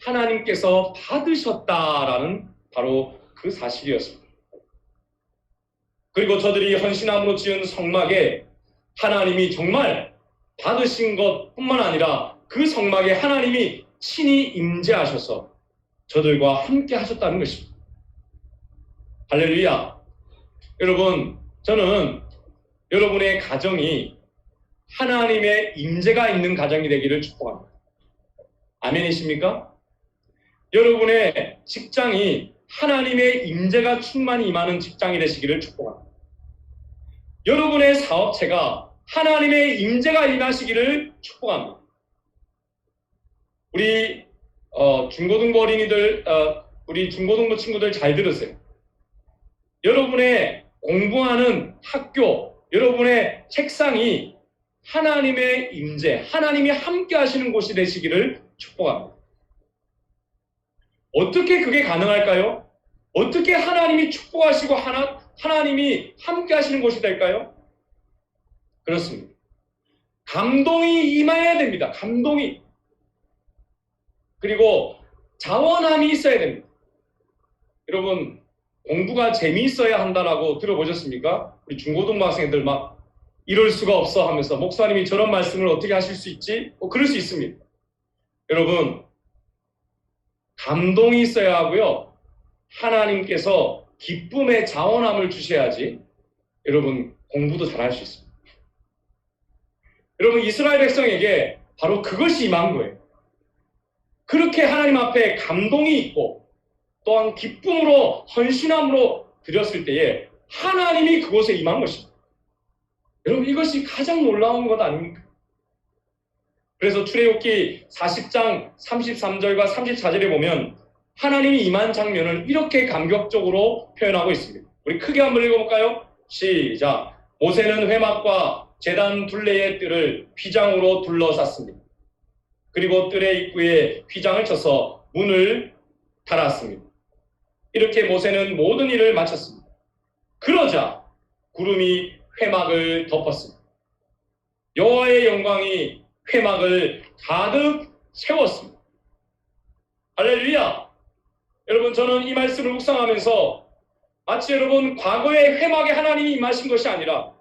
하나님께서 받으셨다라는 바로 그 사실이었습니다. 그리고 저들이 헌신함으로 지은 성막에 하나님이 정말 받으신 것뿐만 아니라 그 성막에 하나님이 친히 임재하셔서 저들과 함께 하셨다는 것입니다. 할렐루야. 여러분, 저는 여러분의 가정이 하나님의 임재가 있는 가정이 되기를 축복합니다. 아멘이십니까? 여러분의 직장이 하나님의 임재가 충만히 임하는 직장이 되시기를 축복합니다. 여러분의 사업체가 하나님의 임재가 임하시기를 축복합니다. 우리 중고등부 어린이들, 우리 중고등부 친구들 잘 들으세요. 여러분의 공부하는 학교, 여러분의 책상이 하나님의 임재, 하나님이 함께 하시는 곳이 되시기를 축복합니다. 어떻게 그게 가능할까요? 어떻게 하나님이 축복하시고 하나님이 함께 하시는 곳이 될까요? 그렇습니다. 감동이 임해야 됩니다. 감동이. 그리고 자원함이 있어야 됩니다. 여러분, 공부가 재미있어야 한다라고 들어보셨습니까? 우리 중고등부 학생들 막 이럴 수가 없어 하면서 목사님이 저런 말씀을 어떻게 하실 수 있지? 그럴 수 있습니다. 여러분, 감동이 있어야 하고요. 하나님께서 기쁨의 자원함을 주셔야지 여러분 공부도 잘할 수 있습니다. 여러분, 이스라엘 백성에게 바로 그것이 임한 거예요. 그렇게 하나님 앞에 감동이 있고 또한 기쁨으로 헌신함으로 드렸을 때에 하나님이 그곳에 임한 것입니다. 여러분, 이것이 가장 놀라운 것 아닙니까? 그래서 출애굽기 40장 33절과 34절에 보면 하나님이 임한 장면을 이렇게 감격적으로 표현하고 있습니다. 우리 크게 한번 읽어볼까요? 시작. 모세는 회막과 제단 둘레의 뜰을 휘장으로 둘러쌌습니다. 그리고 뜰의 입구에 휘장을 쳐서 문을 달았습니다. 이렇게 모세는 모든 일을 마쳤습니다. 그러자 구름이 회막을 덮었습니다. 여호와의 영광이 회막을 가득 채웠습니다. 할렐루야. 여러분, 저는 이 말씀을 묵상하면서 마치 여러분 과거의 회막에 하나님이 임하신 것이 아니라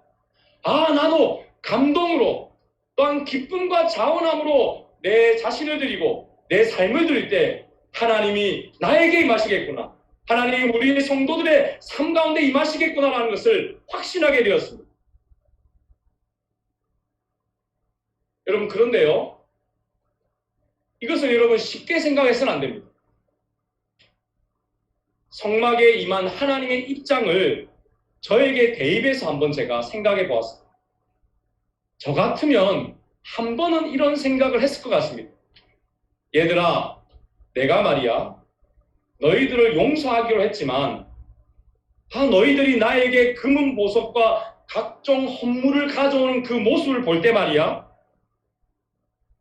나도 감동으로 또한 기쁨과 자원함으로 내 자신을 드리고 내 삶을 드릴 때 하나님이 나에게 임하시겠구나, 하나님이 우리 성도들의 삶 가운데 임하시겠구나라는 것을 확신하게 되었습니다. 여러분, 그런데요, 이것을 여러분 쉽게 생각해서는 안 됩니다. 성막에 임한 하나님의 입장을 저에게 대입해서 한번 제가 생각해 보았습니다. 저 같으면 한 번은 이런 생각을 했을 것 같습니다. 얘들아, 내가 말이야 너희들을 용서하기로 했지만 너희들이 나에게 금은 보석과 각종 헌물을 가져오는 그 모습을 볼 때 말이야,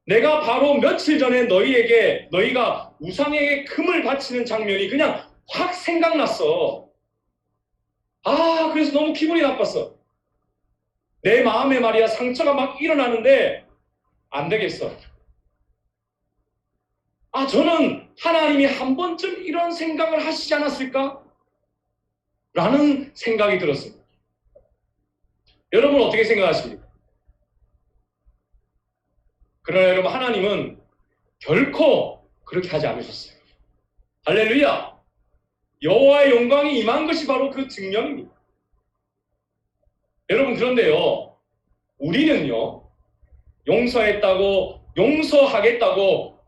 내가 바로 며칠 전에 너희가 우상에게 금을 바치는 장면이 그냥 확 생각났어. 그래서 너무 기분이 나빴어. 내 마음에 말이야 상처가 막 일어나는데 안 되겠어. 저는 하나님이 한 번쯤 이런 생각을 하시지 않았을까? 라는 생각이 들었습니다. 여러분 어떻게 생각하십니까? 그러나 여러분, 하나님은 결코 그렇게 하지 않으셨어요. 할렐루야. 여호와의 영광이 임한 것이 바로 그 증명입니다. 여러분, 그런데요, 우리는요, 용서하겠다고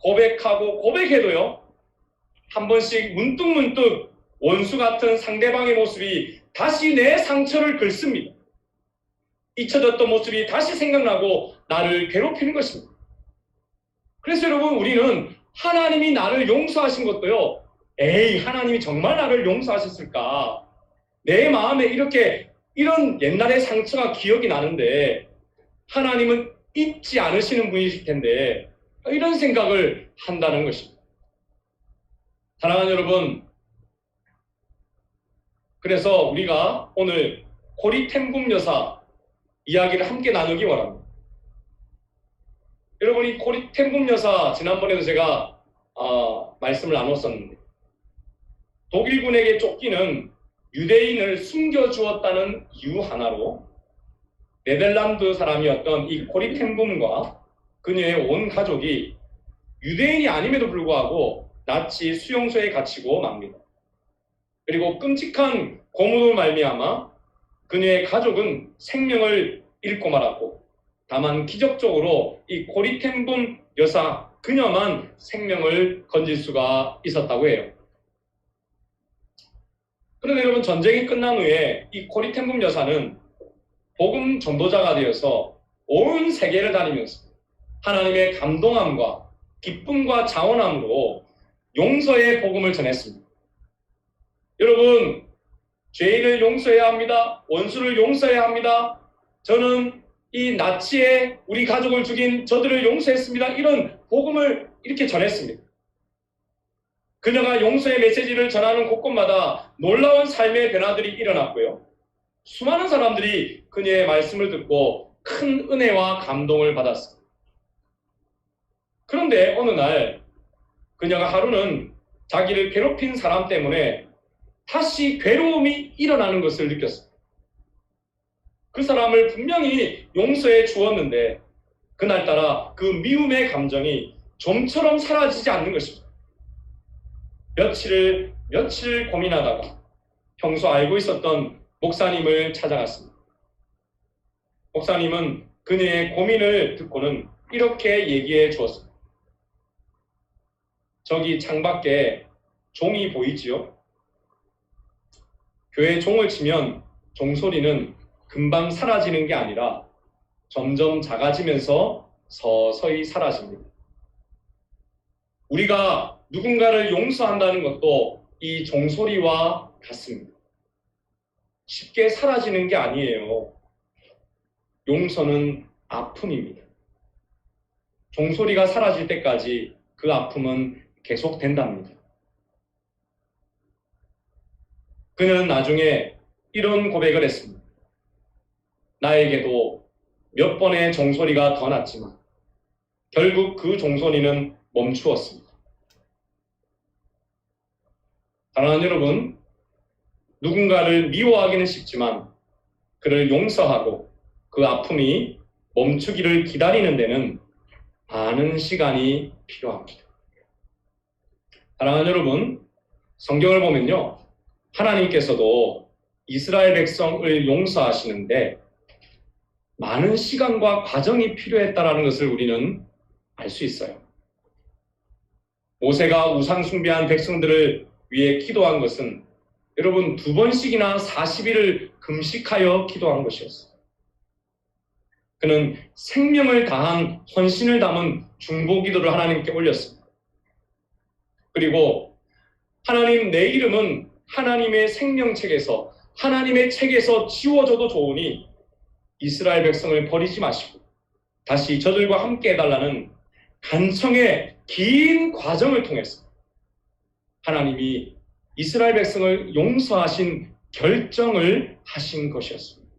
고백하고 고백해도요, 한 번씩 문득문득 원수 같은 상대방의 모습이 다시 내 상처를 긁습니다. 잊혀졌던 모습이 다시 생각나고 나를 괴롭히는 것입니다. 그래서 여러분, 우리는 하나님이 나를 용서하신 것도요, 하나님이 정말 나를 용서하셨을까? 내 마음에 이런 옛날의 상처가 기억이 나는데 하나님은 잊지 않으시는 분이실 텐데 이런 생각을 한다는 것입니다. 사랑하는 여러분, 그래서 우리가 오늘 고리템금 여사 이야기를 함께 나누기 원합니다. 여러분, 이 고리템금 여사 지난번에도 제가 말씀을 나눴었는데 독일군에게 쫓기는 유대인을 숨겨주었다는 이유 하나로 네덜란드 사람이었던 이 고리템금과 그녀의 온 가족이 유대인이 아님에도 불구하고 나치 수용소에 갇히고 맙니다. 그리고 끔찍한 고문으로 말미암아 그녀의 가족은 생명을 잃고 말았고, 다만 기적적으로 이 고리텐붐 여사 그녀만 생명을 건질 수가 있었다고 해요. 그런데 여러분, 전쟁이 끝난 후에 이 고리텐붐 여사는 복음 전도자가 되어서 온 세계를 다니면서 하나님의 감동함과 기쁨과 자원함으로 용서의 복음을 전했습니다. 여러분, 죄인을 용서해야 합니다. 원수를 용서해야 합니다. 저는 이 나치에 우리 가족을 죽인 저들을 용서했습니다. 이런 복음을 이렇게 전했습니다. 그녀가 용서의 메시지를 전하는 곳곳마다 놀라운 삶의 변화들이 일어났고요. 수많은 사람들이 그녀의 말씀을 듣고 큰 은혜와 감동을 받았습니다. 그런데 어느 날 그녀가 하루는 자기를 괴롭힌 사람 때문에 다시 괴로움이 일어나는 것을 느꼈습니다. 그 사람을 분명히 용서해 주었는데 그날따라 그 미움의 감정이 좀처럼 사라지지 않는 것입니다. 며칠 고민하다가 평소 알고 있었던 목사님을 찾아갔습니다. 목사님은 그녀의 고민을 듣고는 이렇게 얘기해 주었습니다. 저기 창밖에 종이 보이지요? 교회 종을 치면 종소리는 금방 사라지는 게 아니라 점점 작아지면서 서서히 사라집니다. 우리가 누군가를 용서한다는 것도 이 종소리와 같습니다. 쉽게 사라지는 게 아니에요. 용서는 아픔입니다. 종소리가 사라질 때까지 그 아픔은 계속된답니다. 그는 나중에 이런 고백을 했습니다. 나에게도 몇 번의 종소리가 더 났지만 결국 그 종소리는 멈추었습니다. 사랑하는 여러분, 누군가를 미워하기는 쉽지만 그를 용서하고 그 아픔이 멈추기를 기다리는 데는 많은 시간이 필요합니다. 사랑하는 여러분, 성경을 보면요, 하나님께서도 이스라엘 백성을 용서하시는데 많은 시간과 과정이 필요했다는 것을 우리는 알 수 있어요. 모세가 우상 숭배한 백성들을 위해 기도한 것은 여러분 2번씩이나 40일을 금식하여 기도한 것이었어요. 그는 생명을 다한 헌신을 담은 중보기도를 하나님께 올렸습니다. 그리고 하나님, 내 이름은 하나님의 생명책에서, 하나님의 책에서 지워져도 좋으니 이스라엘 백성을 버리지 마시고 다시 저들과 함께 해달라는 간청의 긴 과정을 통해서 하나님이 이스라엘 백성을 용서하신 결정을 하신 것이었습니다.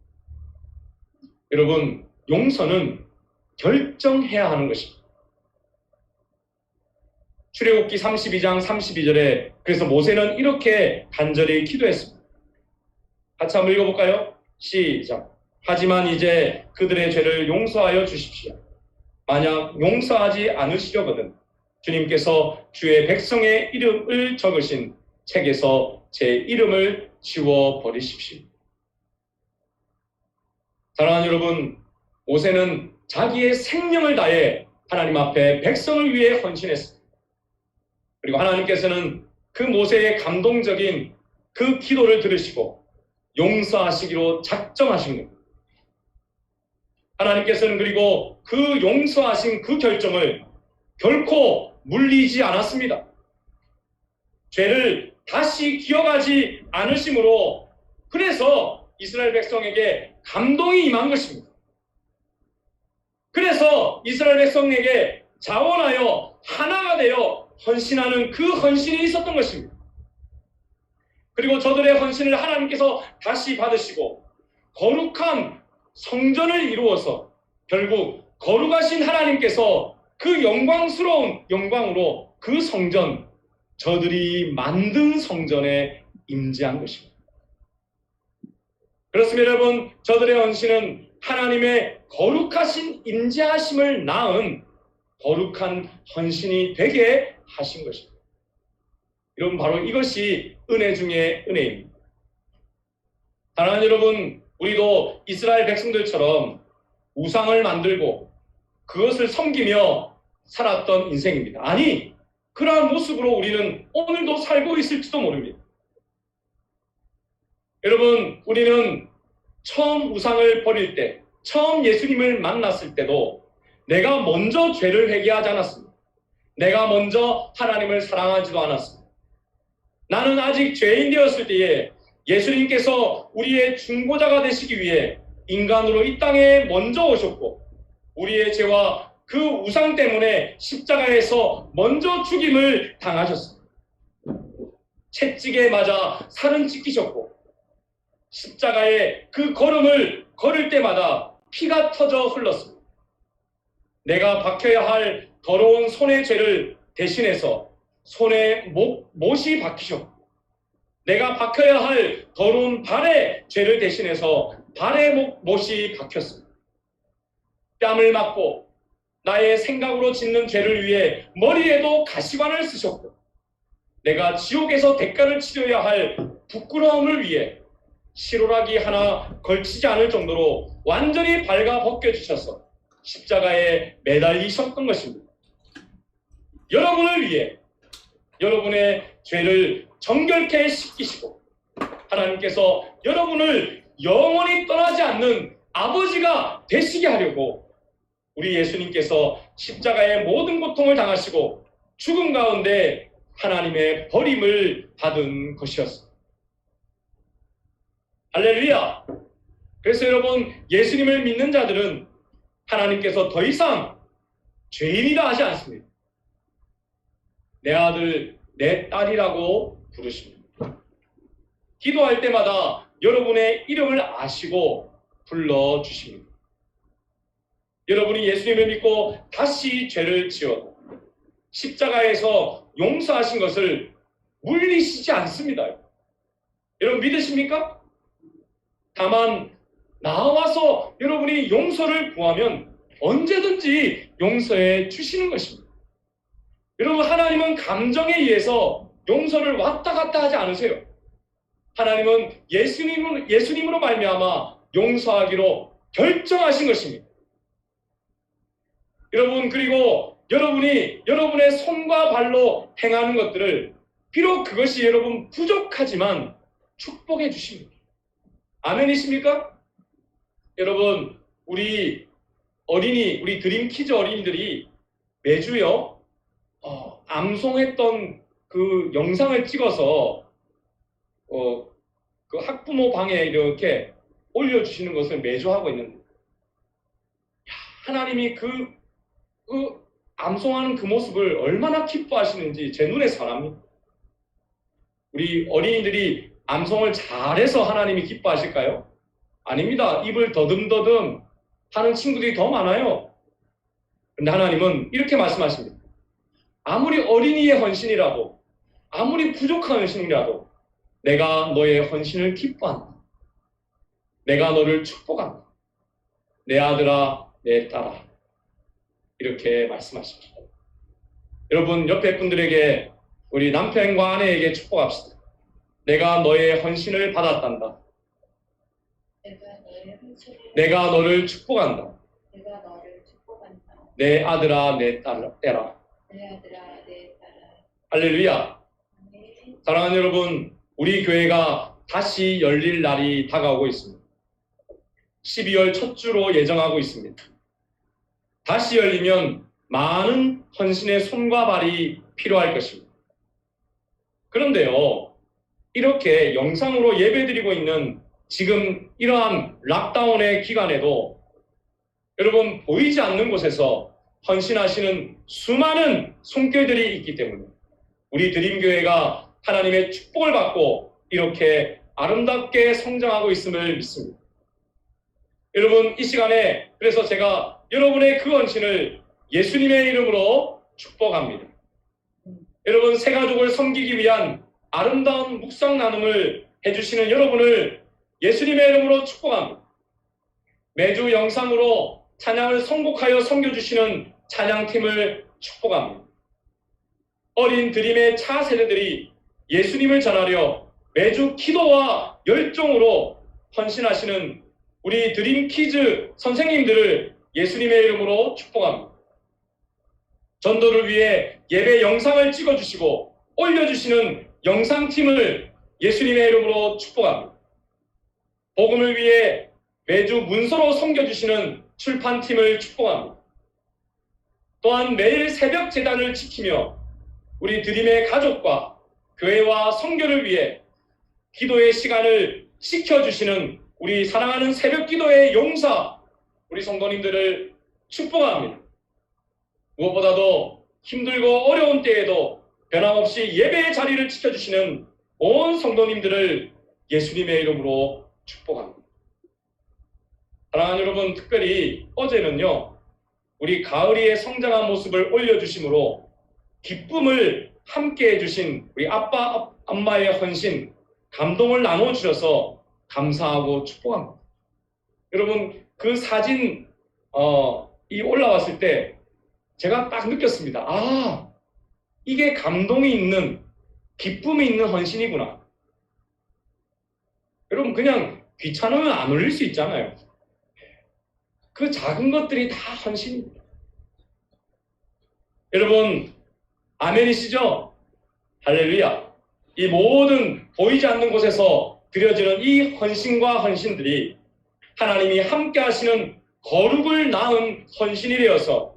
여러분, 용서는 결정해야 하는 것입니다. 출애굽기 32장 32절에 그래서 모세는 이렇게 간절히 기도했습니다. 같이 한번 읽어볼까요? 시작. 하지만 이제 그들의 죄를 용서하여 주십시오. 만약 용서하지 않으시려거든 주님께서 주의 백성의 이름을 적으신 책에서 제 이름을 지워버리십시오. 사랑하는 여러분, 모세는 자기의 생명을 다해 하나님 앞에 백성을 위해 헌신했습니다. 그리고 하나님께서는 그 모세의 감동적인 그 기도를 들으시고 용서하시기로 작정하신 겁니다. 하나님께서는 그리고 그 용서하신 그 결정을 결코 물리지 않았습니다. 죄를 다시 기억하지 않으심으로 그래서 이스라엘 백성에게 감동이 임한 것입니다. 그래서 이스라엘 백성에게 자원하여 하나가 되어 헌신하는 그 헌신이 있었던 것입니다. 그리고 저들의 헌신을 하나님께서 다시 받으시고 거룩한 성전을 이루어서 결국 거룩하신 하나님께서 그 영광스러운 영광으로 그 성전, 저들이 만든 성전에 임재한 것입니다. 그렇습니다. 여러분, 저들의 헌신은 하나님의 거룩하신 임재하심을 낳은 거룩한 헌신이 되게 하신 것입니다. 여러분, 바로 이것이 은혜 중에 은혜입니다. 사랑하는 여러분, 우리도 이스라엘 백성들처럼 우상을 만들고 그것을 섬기며 살았던 인생입니다. 아니, 그러한 모습으로 우리는 오늘도 살고 있을지도 모릅니다. 여러분, 우리는 처음 우상을 버릴 때, 처음 예수님을 만났을 때도 내가 먼저 죄를 회개하지 않았습니다. 내가 먼저 하나님을 사랑하지도 않았습니다. 나는 아직 죄인 되었을 때에 예수님께서 우리의 중보자가 되시기 위해 인간으로 이 땅에 먼저 오셨고, 우리의 죄와 그 우상 때문에 십자가에서 먼저 죽임을 당하셨습니다. 채찍에 맞아 살은 찢기셨고, 십자가에 그 걸음을 걸을 때마다 피가 터져 흘렀습니다. 내가 박혀야 할 더러운 손의 죄를 대신해서 손에 못이 박히셨고, 내가 박혀야 할 더러운 발의 죄를 대신해서 발의 못이 박혔습니다. 뺨을 맞고 나의 생각으로 짓는 죄를 위해 머리에도 가시관을 쓰셨고, 내가 지옥에서 대가를 치러야 할 부끄러움을 위해 시로라기 하나 걸치지 않을 정도로 완전히 발가 벗겨주셔서 십자가에 매달리셨던 것입니다. 여러분을 위해 여러분의 죄를 정결케 씻기시고, 하나님께서 여러분을 영원히 떠나지 않는 아버지가 되시게 하려고 우리 예수님께서 십자가의 모든 고통을 당하시고 죽음 가운데 하나님의 버림을 받은 것이었습니다. 할렐루야! 그래서 여러분, 예수님을 믿는 자들은 하나님께서 더 이상 죄인이라 하지 않습니다. 내 아들, 내 딸이라고 부르십니다. 기도할 때마다 여러분의 이름을 아시고 불러주십니다. 여러분이 예수님을 믿고 다시 죄를 지어 십자가에서 용서하신 것을 물리시지 않습니다. 여러분 믿으십니까? 다만 나와서 여러분이 용서를 구하면 언제든지 용서해 주시는 것입니다. 여러분, 하나님은 감정에 의해서 용서를 왔다 갔다 하지 않으세요. 하나님은 예수님으로 말미암아 용서하기로 결정하신 것입니다. 여러분, 그리고 여러분이 여러분의 손과 발로 행하는 것들을 비록 그것이 여러분 부족하지만 축복해 주십니다. 아멘이십니까? 여러분, 우리 드림키즈 어린이들이 매주요 암송했던 그 영상을 찍어서 그 학부모 방에 이렇게 올려주시는 것을 매주 하고 있는데, 하나님이 그 암송하는 그 모습을 얼마나 기뻐하시는지 제 눈에 선합니다. 우리 어린이들이 암송을 잘해서 하나님이 기뻐하실까요? 아닙니다. 입을 더듬더듬 하는 친구들이 더 많아요. 그런데 하나님은 이렇게 말씀하십니다. 아무리 어린이의 헌신이라도, 아무리 부족한 헌신이라도 내가 너의 헌신을 기뻐한다. 내가 너를 축복한다. 내 아들아, 내 딸아. 이렇게 말씀하십니다. 여러분, 옆에 분들에게, 우리 남편과 아내에게 축복합시다. 내가 너의 헌신을 받았단다. 내가 너를 축복한다. 내 아들아, 내 딸아. 할렐루야. 사랑하는 여러분, 우리 교회가 다시 열릴 날이 다가오고 있습니다. 12월 첫 주로 예정하고 있습니다. 다시 열리면 많은 헌신의 손과 발이 필요할 것입니다. 그런데요, 이렇게 영상으로 예배드리고 있는 지금 이러한 락다운의 기간에도 여러분, 보이지 않는 곳에서 헌신하시는 수많은 손길들이 있기 때문에 우리 드림교회가 하나님의 축복을 받고 이렇게 아름답게 성장하고 있음을 믿습니다. 여러분, 이 시간에 그래서 제가 여러분의 그 헌신을 예수님의 이름으로 축복합니다. 여러분, 새 가족을 섬기기 위한 아름다운 묵상 나눔을 해주시는 여러분을 예수님의 이름으로 축복합니다. 매주 영상으로 찬양을 선곡하여 섬겨주시는 찬양팀을 축복합니다. 어린 드림의 차세대들이 예수님을 전하려 매주 기도와 열정으로 헌신하시는 우리 드림키즈 선생님들을 예수님의 이름으로 축복합니다. 전도를 위해 예배 영상을 찍어주시고 올려주시는 영상팀을 예수님의 이름으로 축복합니다. 복음을 위해 매주 문서로 섬겨주시는 출판팀을 축복합니다. 또한 매일 새벽 제단을 지키며 우리 드림의 가족과 교회와 선교를 위해 기도의 시간을 지켜주시는 우리 사랑하는 새벽 기도의 용사 우리 성도님들을 축복합니다. 무엇보다도 힘들고 어려운 때에도 변함없이 예배의 자리를 지켜주시는 온 성도님들을 예수님의 이름으로 축복합니다. 사랑하는 여러분, 특별히 어제는요, 우리 가을이의 성장한 모습을 올려주심으로 기쁨을 함께 해주신 우리 아빠, 엄마의 헌신, 감동을 나눠주셔서 감사하고 축복합니다. 여러분, 그 사진 이 올라왔을 때 제가 딱 느꼈습니다. 아, 이게 감동이 있는, 기쁨이 있는 헌신이구나. 여러분, 그냥 귀찮으면 안 올릴 수 있잖아요. 그 작은 것들이 다 헌신입니다. 여러분, 아멘이시죠? 할렐루야. 이 모든 보이지 않는 곳에서 드려지는 이 헌신과 헌신들이 하나님이 함께 하시는 거룩을 낳은 헌신이 되어서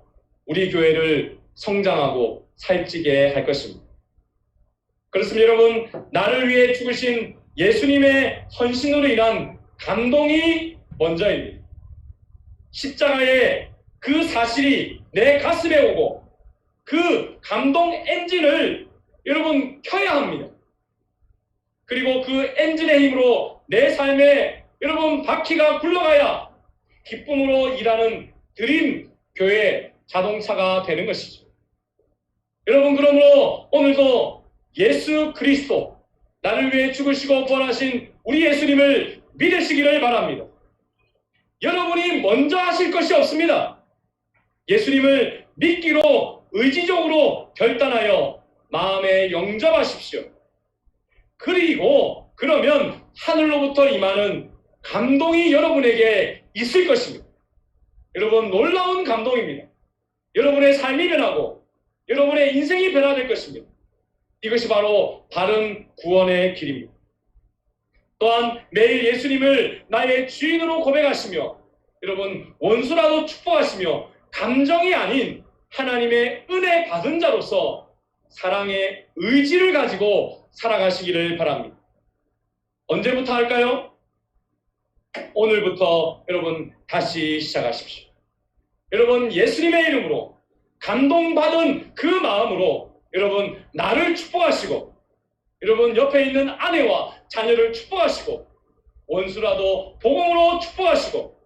우리 교회를 성장하고 살찌게 할 것입니다. 그렇습니다. 여러분, 나를 위해 죽으신 예수님의 헌신으로 인한 감동이 먼저입니다. 십자가의 그 사실이 내 가슴에 오고 그 감동 엔진을 여러분 켜야 합니다. 그리고 그 엔진의 힘으로 내 삶에 여러분 바퀴가 굴러가야 기쁨으로 일하는 드림 교회 자동차가 되는 것이죠. 여러분, 그러므로 오늘도 예수 그리스도, 나를 위해 죽으시고 부활하신 우리 예수님을 믿으시기를 바랍니다. 여러분이 먼저 하실 것이 없습니다. 예수님을 믿기로 의지적으로 결단하여 마음에 영접하십시오. 그리고 그러면 하늘로부터 임하는 감동이 여러분에게 있을 것입니다. 여러분, 놀라운 감동입니다. 여러분의 삶이 변하고 여러분의 인생이 변화될 것입니다. 이것이 바로 바른 구원의 길입니다. 또한 매일 예수님을 나의 주인으로 고백하시며 여러분 원수라도 축복하시며 감정이 아닌 하나님의 은혜 받은 자로서 사랑의 의지를 가지고 살아가시기를 바랍니다. 언제부터 할까요? 오늘부터 여러분 다시 시작하십시오. 여러분, 예수님의 이름으로 감동받은 그 마음으로 여러분 나를 축복하시고 여러분 옆에 있는 아내와 자녀를 축복하시고 원수라도 복음으로 축복하시고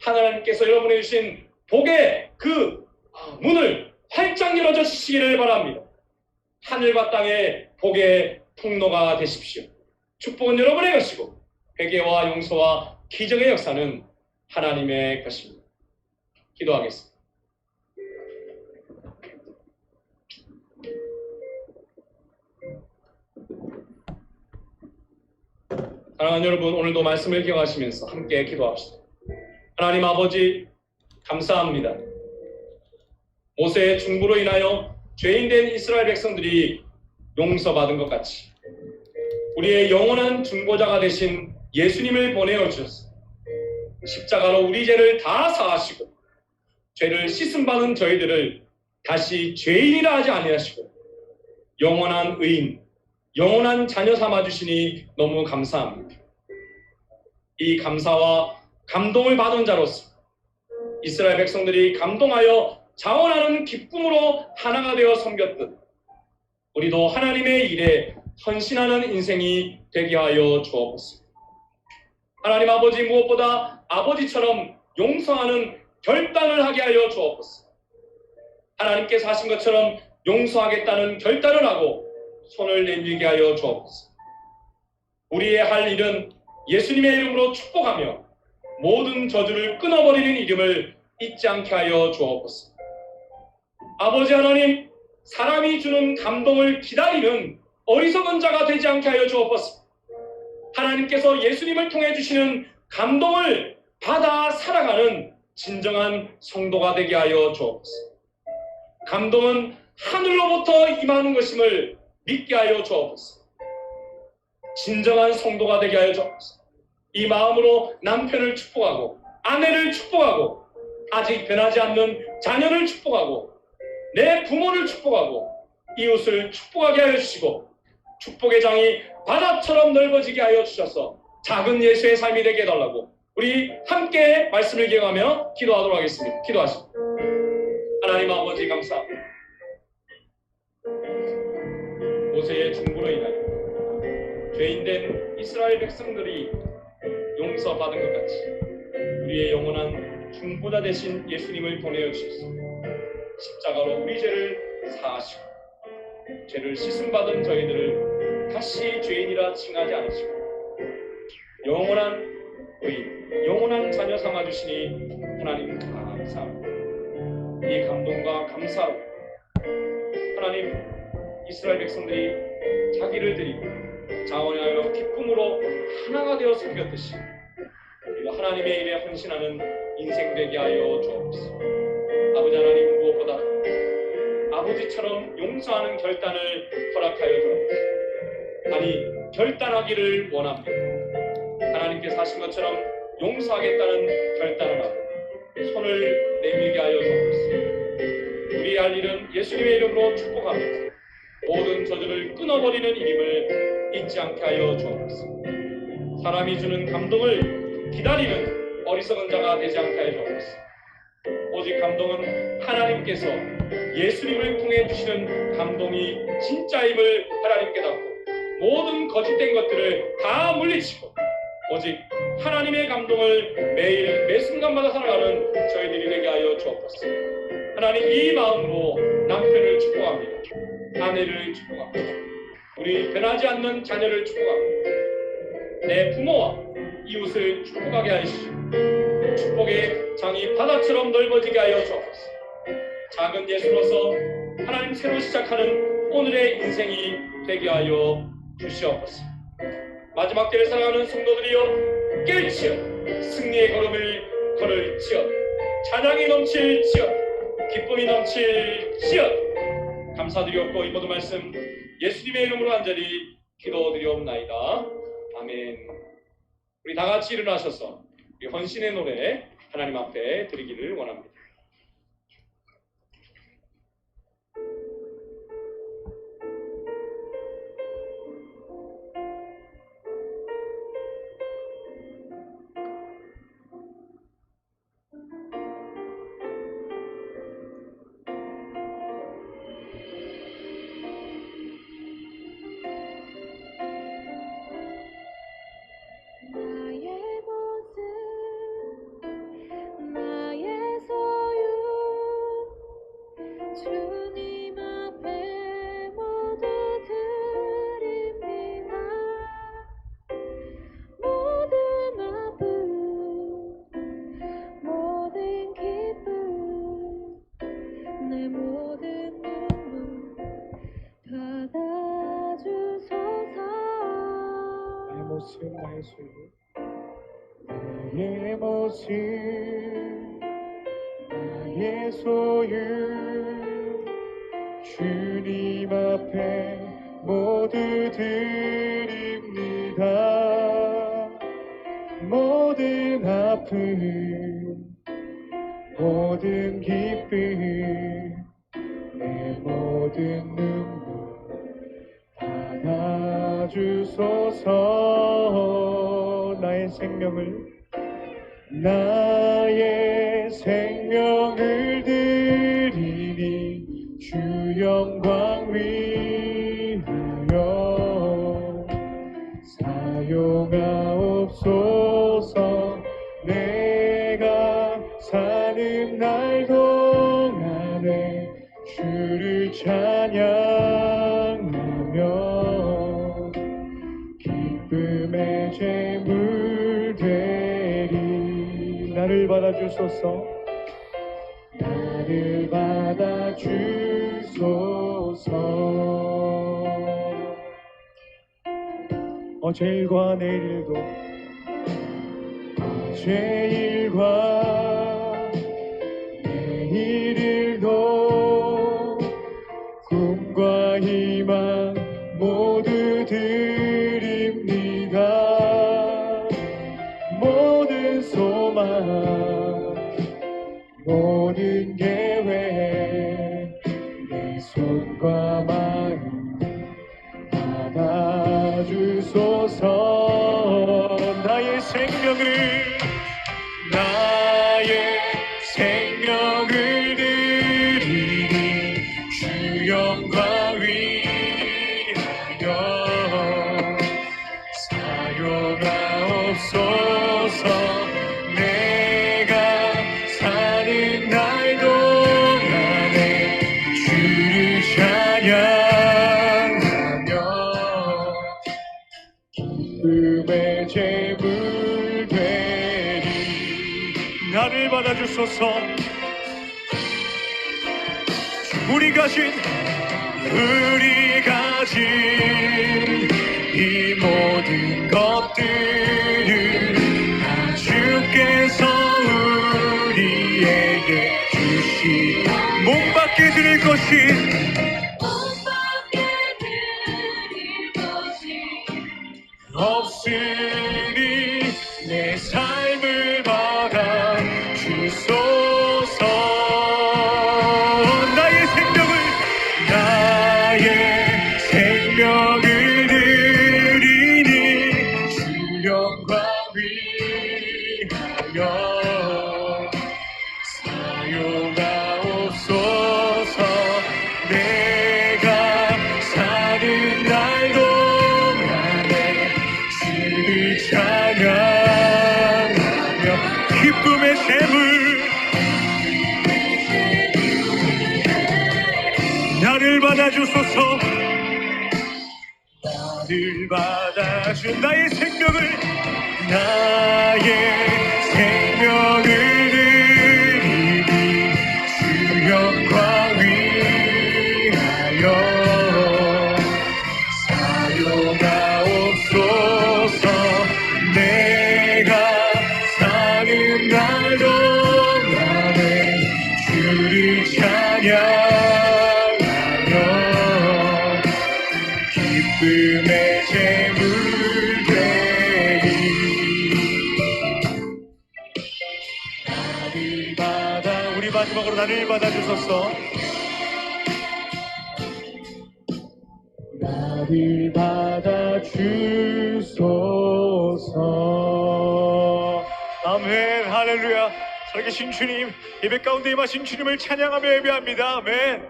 하나님께서 여러분에게 주신 복의 그 문을 활짝 열어줘 주시기를 바랍니다. 하늘과 땅의 복의 통로가 되십시오. 축복은 여러분의 것이고 회개와 용서와 기적의 역사는 하나님의 것입니다. 기도하겠습니다. 사랑하는 여러분, 오늘도 말씀을 기억하시면서 함께 기도합시다. 하나님 아버지, 감사합니다. 모세의 중보로 인하여 죄인된 이스라엘 백성들이 용서받은 것 같이 우리의 영원한 중보자가 되신 예수님을 보내어 주셨습니다. 십자가로 우리 죄를 다 사하시고 죄를 씻음받은 저희들을 다시 죄인이라 하지 아니하시고 영원한 의인, 영원한 자녀 삼아주시니 너무 감사합니다. 이 감사와 감동을 받은 자로서 이스라엘 백성들이 감동하여 자원하는 기쁨으로 하나가 되어 섬겼듯 우리도 하나님의 일에 헌신하는 인생이 되게 하여 주옵소서. 하나님 아버지, 무엇보다 아버지처럼 용서하는 결단을 하게 하여 주옵소서. 하나님께서 하신 것처럼 용서하겠다는 결단을 하고 손을 내밀게 하여 주옵소서. 우리의 할 일은 예수님의 이름으로 축복하며 모든 저주를 끊어버리는 이름을 잊지 않게 하여 주옵소서. 아버지 하나님, 사람이 주는 감동을 기다리는 어리석은 자가 되지 않게 하여 주옵소서. 하나님께서 예수님을 통해 주시는 감동을 받아 살아가는 진정한 성도가 되게 하여 주옵소서. 감동은 하늘로부터 임하는 것임을 믿게 하여 주옵소서. 진정한 성도가 되게 하여 주옵소서. 이 마음으로 남편을 축복하고 아내를 축복하고 아직 변하지 않는 자녀를 축복하고 내 부모를 축복하고 이웃을 축복하게 하여 주시고 축복의 장이 바다처럼 넓어지게 하여 주셔서 작은 예수의 삶이 되게 해달라고 우리 함께 말씀을 기억하며 기도하도록 하겠습니다. 기도하십니다. 하나님 아버지 감사합니다. 모세의 중보로 인하여 죄인된 이스라엘 백성들이 용서받은 것 같이 우리의 영원한 중보자 되신 예수님을 보내어 주셔서 십자가로 우리 죄를 사하시고 죄를 씻음받은 저희들을 다시 죄인이라 칭하지 않으시고 영원한 의인, 영원한 자녀 삼아주시니 하나님 감사합니다. 이 감동과 감사로 하나님 이스라엘 백성들이 자기를 드리고 자원하여 기쁨으로 하나가 되어 섬겼듯이 우리가 하나님의 일에 헌신하는 인생 되게 하여 주옵소서. 아버지 하나님, 무엇보다 아버지처럼 용서하는 결단을 허락하여 주옵소서. 아니, 결단하기를 원합니다. 하나님께서 하신 것처럼 용서하겠다는 결단을 하고 손을 내밀게 하여 주옵소서. 우리 할 일은 예수님의 이름으로 축복합니다. 모든 저주를 끊어버리는 일임을 잊지 않게 하여 주옵소서. 사람이 주는 감동을 기다리는 어리석은 자가 되지 않게 하여 주옵소서. 오직 감동은 하나님께서 예수님을 통해 주시는 감동이 진짜임을 하나님 깨닫고 모든 거짓된 것들을 다 물리치고 오직 하나님의 감동을 매일 매 순간마다 살아가는 저희들이 되게 하여 주옵소서. 하나님, 이 마음으로 남편을 축복합니다. 아내를 축복합니다. 우리 변하지 않는 자녀를 축복합니다. 내 부모와 이웃을 축복하게 하시고 축복의 장이 바다처럼 넓어지게 하여 주옵소서. 작은 예수로서 하나님 새로 시작하는 오늘의 인생이 되게 하여 주시옵소서. 마지막 때를 살아가는 성도들이여 깰지어 승리의 걸음을 걸을지어 찬양이 넘칠지어 기쁨이 넘칠지어. 감사드리옵고 이 모든 말씀 예수님의 이름으로 간절히 기도드리옵나이다. 아멘. 우리 다 같이 일어나셔서 우리 헌신의 노래 하나님 앞에 드리기를 원합니다. 나의 소유, 나의 모습, 나의 소유, 주님 앞에 모두 드립니다. 모든 아픔, 모든 기쁨, 내 모든 눈물 받아주소서. 나의 생명을 드리니 주 영광 위하여 사용하옵소서. 내가 사는 날 동안에 주를 찬양하며 기쁨의 제물 되리. 나를 받아주소서. 나를 받아주소서. 주소서. 어제일과 내일도 어제일과 내일일도 꿈과 희망 모두 드립니다. 모든 소망 모든 계획 내 손과 마음 받아주소서. 나의 생명을 드리니 주 영광 위하여 사용하옵소서. 내가 사는 날 동안에 주를 찬양하며 기쁨의 제물 되리. 나를 받아주소서. 우리 가진 이 모든 것들을 다 주께서 우리에게 주시. 몸 밖에 드릴 것이 없으니 내 삶을 받아 주소서. 나의 생명을 드리니 주 영광 위하여 사용하옵소서. 내가 사는 날 동안에 주를 찬양하며 기쁨의 재물 나를 받아주소서. 나를 받아준 나의 생명을 드리니 주 영광 위하여 사용하옵소서. 내가 사는 날 동안에 주를 찬양하며 기쁨의 제물 되리. 나를 받아 우리 마지막으로 나를 받아주소서. 나를 받아주소서. 아멘. 할렐루야. 살아계신 주님, 예배 가운데 임하신 주님을 찬양하며 예배합니다. 아멘.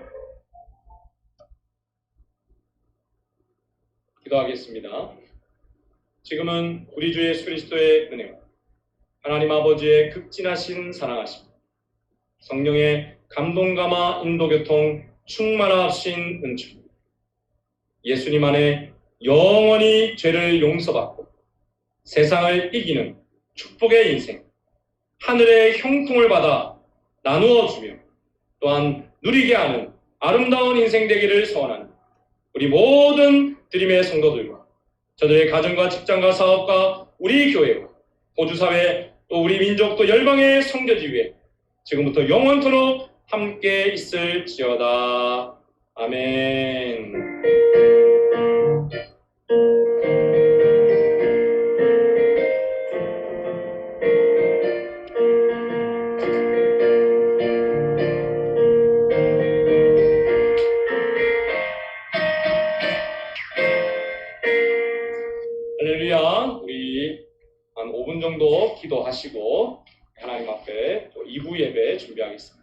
기도하겠습니다. 지금은 우리 주 예수 그리스도의 은혜와 하나님 아버지의 극진하신 사랑하심, 성령의 감동감화 인도교통 충만하신 은총, 예수님 안에 영원히 죄를 용서받고 세상을 이기는 축복의 인생, 하늘의 형통을 받아 나누어 주며 또한 누리게 하는 아름다운 인생 되기를 소원하는 우리 모든 드림의 성도들과 저들의 가정과 직장과 사업과 우리 교회와 호주사회 또 우리 민족 또 열방의 성교지 위에 지금부터 영원토록 함께 있을지어다. 아멘. 할렐루야. 우리 한 5분 정도 기도하시고 하나님 앞에 또 2부 예배 준비하겠습니다.